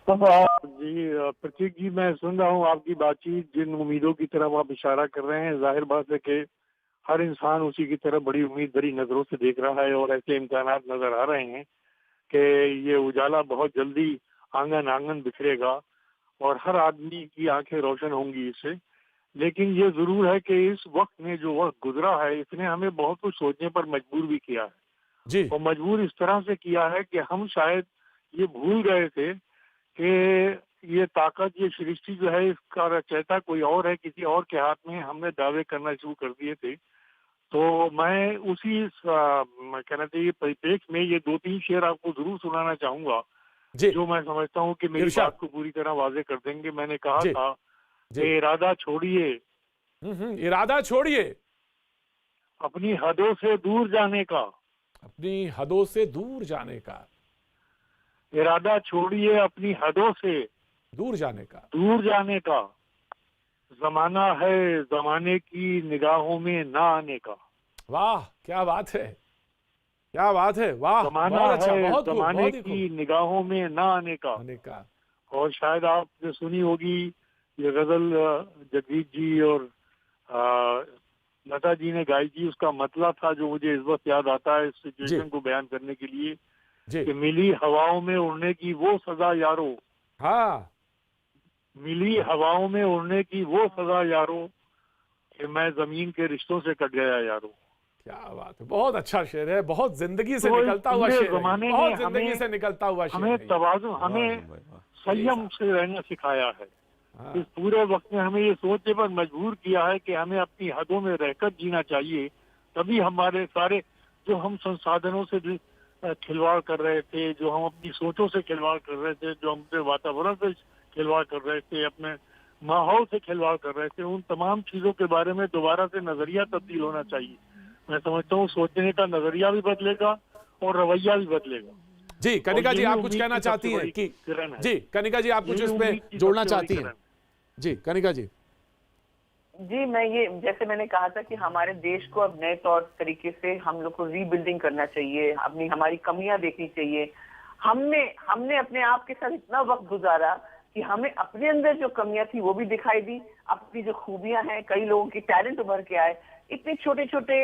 जी प्रतीक जी, मैं सुन रहा हूँ आपकी बातचीत, जिन उम्मीदों की तरफ आप इशारा कर रहे हैं, जाहिर बात है कि हर इंसान उसी की तरफ बड़ी उम्मीद भरी नजरों से देख रहा है और ऐसे इम्कानात नजर आ रहे हैं कि ये उजाला बहुत जल्दी आंगन आंगन बिखरेगा और हर आदमी की आंखें रोशन होंगी इससे। लेकिन ये जरूर है कि इस वक्त में जो वक्त गुजरा है, इसने हमें बहुत कुछ सोचने पर मजबूर भी किया है जी। और मजबूर इस तरह से किया है कि हम शायद ये भूल गए थे कि ये ताकत, ये सृष्टि जो है, इसका रचयिता कोई और है, किसी और के हाथ में। हमने दावे करना शुरू कर दिए थे। तो मैं उसी कहना चाहिए परिप्रेक्ष्य में ये 2-3 शेर आपको जरूर सुनाना चाहूंगा, जो मैं समझता हूँ कि मेरी बात को पूरी तरह वाजे कर देंगे। मैंने कहा था कि इरादा छोड़िए, इरादा छोड़िए अपनी हदों से दूर जाने का, अपनी हदों से दूर जाने का। इरादा छोड़िए अपनी हदों से दूर जाने का, दूर जाने का। जमाना है जमाने की निगाहों में ना आने का। वाह क्या बात है, क्या बात है, वाह। जमाना है जमाने की निगाहों में ना आने का। और शायद आपने सुनी होगी ये गजल, जगदीश जी और लता जी ने गाई थी। उसका मतलब था, जो मुझे इस वक्त याद आता है इस सिचुएशन को बयान करने के लिए, कि मिली हवाओं में उड़ने की वो सजा यारो। हाँ, मिली हवाओं में उड़ने की वो सजा यारो कि मैं जमीन के रिश्तों से कट गया यारो। क्या बात है, बहुत अच्छा शेर है, बहुत जिंदगी से तो निकलता हुआ पूरे शेर है, जमाने में बहुत जिंदगी हमें- से निकलता हुआ शेर है हमें ये। तवाज़ुन, वाह हमें भाई वाह। संयम से रहना सिखाया है। हाँ, इस पूरे वक्त में हमें ये सोचने पर मजबूर किया है कि हमें अपनी हदों में रहकर जीना चाहिए, तभी हमारे सारे जो हम संसाधनों से भी खिलवाड़ कर रहे थे, जो हम अपनी सोचों से खिलवाड़ कर रहे थे, जो हम अपने वातावरण से खिलवाड़ कर रहे थे, अपने माहौल से खिलवाड़ कर रहे थे, उन तमाम चीजों के बारे में दोबारा से नजरिया तब्दील होना चाहिए। मैं समझता हूँ सोचने का नजरिया भी बदलेगा और रवैया भी बदलेगा। जी कनिका और जी यही आप कुछ उम्मीद कहना की सबसे चाहती हैं बड़ी कि किरण है। जी कनिका जी आप कुछ यही इसमें उम्मीद की जोड़ना सबसे बड़ी चाहती हैं? किरण। जी कनिका जी। जी, मैं ये जैसे मैंने कहा था कि हमारे देश को अब नए तौर तरीके से हम लोग को रीबिल्डिंग करना चाहिए, अपनी हमारी कमियां देखनी चाहिए। हमने अपने आप के साथ इतना वक्त गुजारा कि हमें अपने अंदर जो कमियां थी वो भी दिखाई दी, अपनी जो खूबियां हैं, कई लोगों की टैलेंट उभर के आए, इतने छोटे छोटे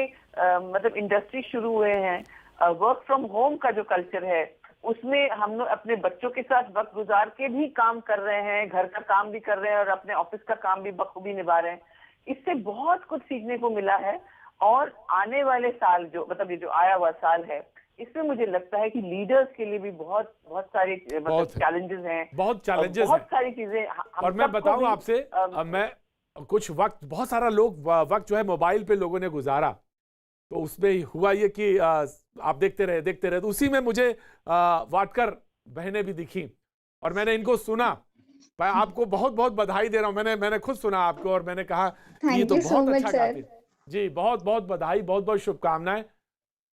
मतलब इंडस्ट्री शुरू हुए हैं, वर्क फ्रॉम होम का जो कल्चर है उसमें हम लोग अपने बच्चों के साथ वक्त गुजार के भी काम कर रहे हैं, घर का काम भी कर रहे हैं और अपने ऑफिस का काम भी बखूबी निभा रहे हैं। इससे बहुत कुछ सीखने को मिला है और आने वाले साल जो मतलब ये जो आया हुआ साल है इसमें मुझे लगता है कि लीडर्स के लिए भी बहुत बहुत सारे मतलब बहुत है। चैलेंजेस हैं, बहुत चैलेंजेस बहुत हैं। सारी चीजें हम और मैं सबको बताऊं भी, आपसे मैं कुछ वक्त बहुत सारा लोग वक्त जो है मोबाइल पे लोगों ने गुजारा, तो उसमें हुआ ये कि आप देखते रहे तो उसी में मुझे वाटकर बहनें भी दिखी और मैंने इनको सुना। मैं आपको बहुत बहुत बधाई दे रहा हूं, मैंने खुद सुना आपको और मैंने कहा कि ये थैंक तो यू सो बहुत मच अच्छा गाती सर। है। जी बहुत बहुत बधाई, बहुत बहुत शुभकामनाएं।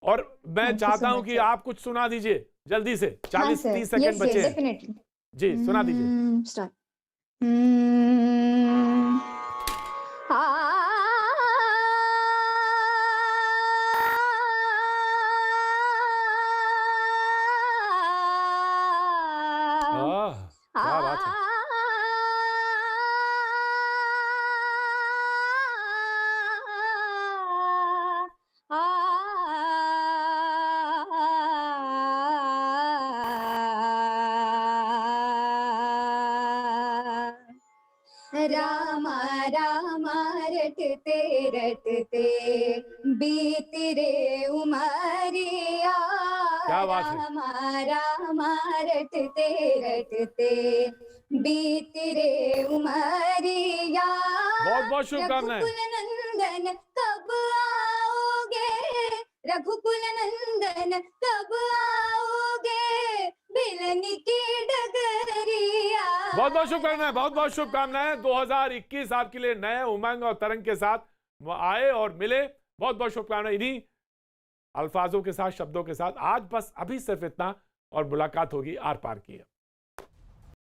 और मैं Thank you चाहता so हूं much, कि sir. आप कुछ सुना दीजिए जल्दी से, हाँ 40-30 सर, सेकंड यस बचे यस हैं। डेफिनेटली। जी सुना दीजिए। स्टार्ट। आ क्या बात है। रामा रामा रटते रटते बीत रे उमरिया, क्या बात है। रामा रामा रटते रटते बीत रे उमरिया। बहुत बहुत शुभकामनाएं। रघुकुल नंदन कब आओगे, रघुकुल नंदन कब आओगे, बिलन की डगरिया। बहुत बहुत शुभकामनाएं, बहुत बहुत शुभकामनाएं। 2021 आपके लिए नए उमंग और तरंग के साथ आए और मिले। बहुत बहुत शुभकामनाएं इन्हीं अल्फाजों के साथ, शब्दों के साथ। आज बस अभी सिर्फ इतना और मुलाकात होगी आर पार की।